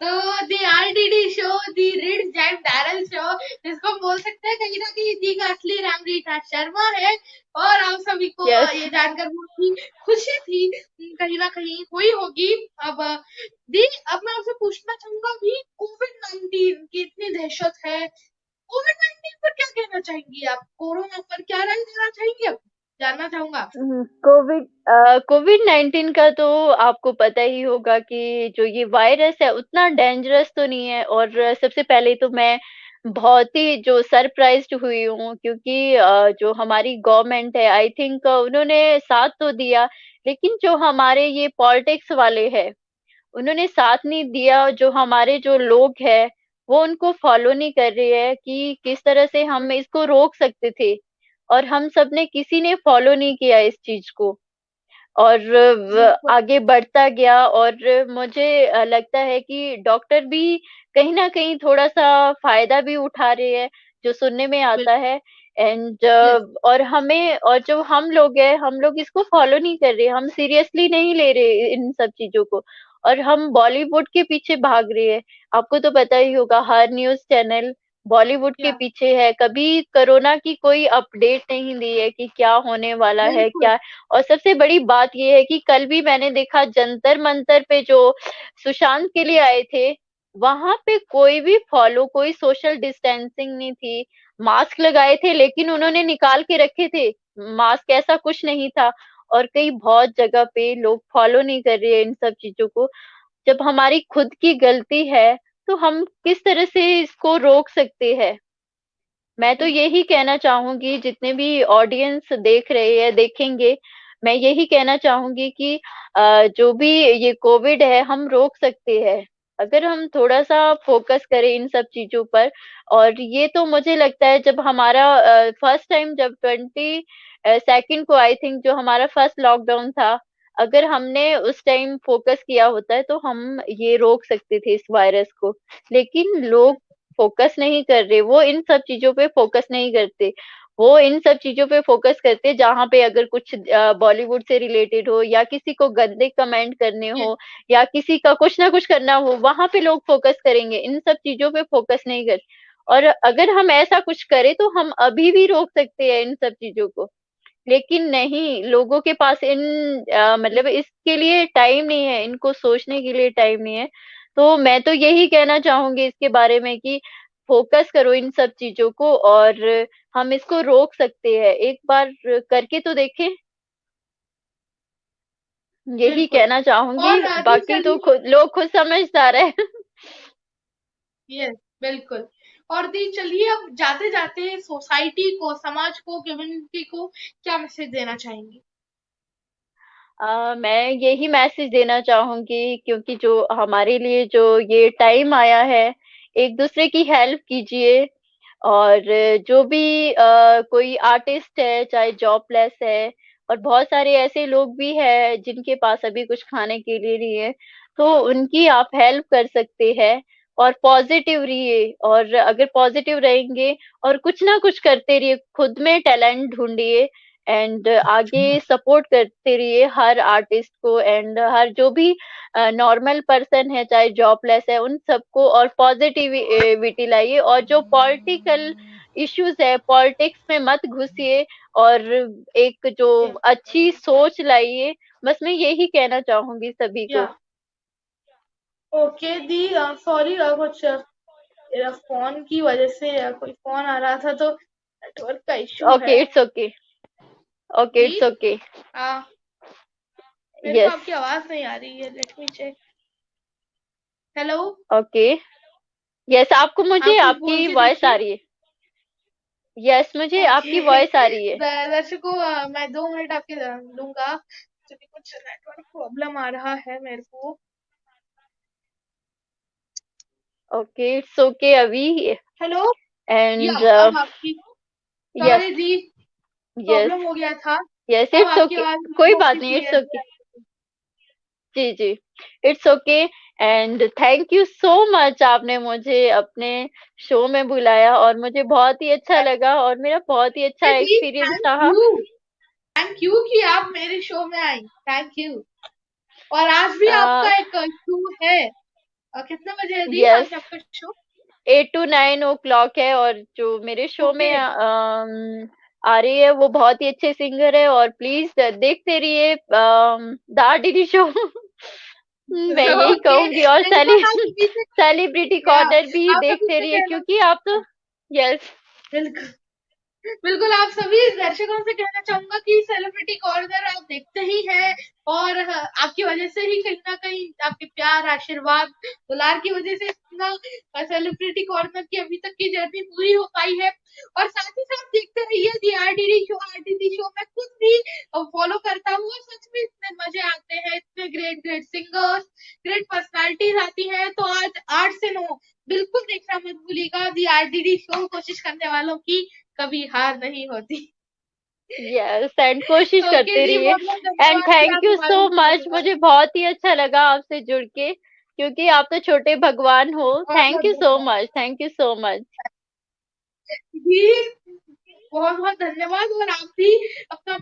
तो दी आरडीडी शो, दी रिड जैक डैरल शो, जिसको हम बोल सकते हैं कहीं ना कहीं दी का असली नाम रीता शर्मा है। और आप सभी को यस। ये जानकर बहुत ही खुशी थी, कहीं ना कहीं हुई होगी। अब दी अब मैं आपसे पूछना चाहूंगा भी, कोविड 19 की इतनी दहशत है, कोविड 19 पर क्या कहना चाहेंगी आप, कोरोना पर क्या राय देना चाहेंगी, अब जानना चाहूंगा आपसे। कोविड कोविड 19 का तो आपको पता ही होगा कि जो ये वायरस है उतना डेंजरस तो नहीं है। और सबसे पहले तो मैं बहुत ही जो सरप्राइज्ड हुई हूँ, क्योंकि जो हमारी गवर्नमेंट है, आई थिंक उन्होंने साथ तो दिया, लेकिन जो हमारे ये पॉलिटिक्स वाले हैं, उन्होंने साथ नहीं दिया। जो हमारे जो लोग हैं, वो उनको फॉलो नहीं कर रहे हैं कि किस तरह से हम इसको रोक सकते थे। और हम सब ने किसी ने फॉलो नहीं किया इस चीज को। और बिल्कुल, आगे बढ़ता गया। और मुझे लगता है कि डॉक्टर भी कहीं ना कहीं थोड़ा सा फायदा भी उठा रहे हैं, जो सुनने में आता बिल्कुल। है। एंड यस, और हमें, और जो हम लोग हैं, हम लोग इसको फॉलो नहीं कर रहे, हम सीरियसली नहीं ले रहे इन सब चीजों को, और हम बॉलीवुड के पीछे भाग रहे हैं। आपको तो पता ही होगा, हर न्यूज चैनल बॉलीवुड के या पीछे है। कभी कोरोना की कोई अपडेट नहीं दी है कि क्या होने वाला है बिल्कुल, क्या। और सबसे बड़ी बात ये है कि कल भी मैंने देखा, जंतर मंतर पे जो सुशांत के लिए आए थे, वहां पे कोई भी फॉलो, कोई सोशल डिस्टेंसिंग नहीं थी। मास्क लगाए थे लेकिन उन्होंने निकाल के रखे थे, मास्क ऐसा कुछ नहीं था। और कई बहुत जगह पे लोग फॉलो नहीं कर रहे हैं इन सब चीजों को। जब हमारी खुद की गलती है, तो हम किस तरह से इसको रोक सकते हैं। मैं तो बिल्कुल, यही कहना चाहूंगी, जितने भी ऑडियंस देख रहे हैं, देखेंगे, मैं यही कहना चाहूंगी कि जो भी ये कोविड है, हम रोक सकते हैं अगर हम थोड़ा सा फोकस करें इन सब चीजों पर। और ये तो मुझे लगता है, जब हमारा फर्स्ट टाइम, जब 22 को, आई थिंक, जो हमारा फर्स्ट लॉकडाउन था, अगर हमने उस टाइम फोकस किया होता है तो हम ये रोक सकते थे इस वायरस को। लेकिन लोग फोकस नहीं कर रहे, वो इन सब चीजों पे फोकस नहीं करते। वो इन सब चीजों पे फोकस करते जहां पे अगर कुछ बॉलीवुड से रिलेटेड हो, या किसी को गंदे कमेंट करने यस, हो, या किसी का कुछ ना कुछ करना हो, वहां पे लोग फोकस करेंगे, इन सब चीजों पे फोकस नहीं कर। और अगर हम ऐसा कुछ करें तो हम अभी भी रोक सकते हैं इन सब चीजों को। लेकिन नहीं, लोगों के पास मतलब इसके लिए टाइम नहीं है, इनको सोचने के लिए टाइम नहीं है। तो मैं तो यही कहना चाहूंगी इसके बारे में कि फोकस करो इन सब चीजों को, और हम इसको रोक सकते हैं, एक बार करके तो देखें। यही बिल्कुल। कहना चाहूंगी, और दी बाकी तो चलिए, खुद लोग खुद समझदार है। यस, बिल्कुल। और दी चलिए, अब जाते-जाते सोसाइटी को, समाज को, कम्युनिटी को क्या मैसेज देना चाहेंगी? मैं यही मैसेज देना चाहूंगी, क्योंकि जो हमारे लिए जो ये टाइम आया है, एक दूसरे की हेल्प कीजिए। और जो भी कोई आर्टिस्ट है, चाहे जॉबलेस है, और बहुत सारे ऐसे लोग भी हैं जिनके पास अभी कुछ खाने के लिए नहीं है, तो उनकी आप हेल्प कर सकते हैं। और पॉजिटिव रहिए, और अगर पॉजिटिव रहेंगे और कुछ ना कुछ करते रहिए, खुद में टैलेंट ढूंढिए, एंड आगे सपोर्ट करते रहिए हर आर्टिस्ट को, एंड हर जो भी नॉर्मल पर्सन है, चाहे जॉबलेस है, उन सबको। और पॉजिटिविटी लाइए, और जो पॉलिटिकल इश्यूज है, पॉलिटिक्स में मत घुसिए, और एक जो यस, अच्छी सोच लाइए। बस मैं यही कहना चाहूंगी सभी या को। ओके दी, सॉरी, कुछ मेरा फ़ोन की वज़ह से कोई फ़ोन आ रहा था, तो नेटवर्क का इश्यू ओके, है। It's okay. ओके, दी, इट्स ओके। अ, मेरे को यस। आपकी आवाज़ नहीं आ रही है, let me check. Hello? Okay. Yes, आपको, मुझे आप कुछ बोल आपकी के वॉइस आ देखिए। रही है। यस, मुझे ओके। आपकी वॉइस आ रही है। दर्शकों, मैं 2 मिनट आपके दूँगा, क्योंकि कुछ नेटवर्क प्रॉब्लम आ रहा है मेरे को। ओके, इट्स ओके अभी। हेलो? या एंड अब आपकी, यस। सॉरी दी, यस। प्रॉब्लम हो गया था। यस, अब इट्स आपकी ओके। आवाज़ मेरे कोई को बात भी नहीं, इट्स क्लियरली ओके। आ रही है। जी, जी। It's okay. And thank you so much, आपने मुझे अपने शो में बुलाया, और मुझे बहुत ही अच्छा लगा, और मेरा बहुत ही अच्छा दी, एक्सपीरियंस थैंक रहा। यू, थैंक यू कि आप मेरे शो में आई, थैंक यू। और आज भी आपका एक शो है, कितने बजे है दी यस, आज आपका शो? 8 to 9 o'clock है, और जो मेरे शो ओके। में आ रही है, वो बहुत ही अच्छे सिंगर है, और प्लीज देखते रहिए द आरडीडी शो। मैं यही ओके, कहूंगी, और मेरे को ना सभी से, सेलिब्रिटी या कॉर्नर भी आप सभी देखते से रहिए, कहना, क्योंकि आप तो। यस। बिल्कुल, बिल्कुल, आप सभी दर्शकों से कहना चाहूंगा कि सेलिब्रिटी कॉर्नर आप देखते ही हैं, और आपकी वजह से ही कहीं ना कहीं, आपके प्यार, आशीर्वाद, दुलार की वजह से इतना सेलिब्रिटी कॉर्नर की अभी तक की जर्नी पूरी हो पाई है। और साथ ही साथ देखते रहिए दी आरडीडी शो, आरडीडी शो मैं खुद भी फॉलो करता हूँ, और सच में इतने मजे आते हैं, इतने great great singers, great personalities आती हैं। तो आज 8 से 9 बिल्कुल देखना मत भूलिएगा दी आरडीडी शो, कोशिश करने वालों की कभी हार नहीं होती। यस, एंड कोशिश ओके करते जी, रहिए। बहुत बहुत एंड धन्यवाद कि थैंक आप यू हमारे सो लिए मच, जुड़े। मुझे बहुत ही अच्छा लगा आपसे जुड़ के, क्योंकि आप तो छोटे भगवान हो। बहुत थैंक बहुत यू सो धन्यवाद much, thank you so much. जी, बहुत बहुत धन्यवाद। और आप भी अपना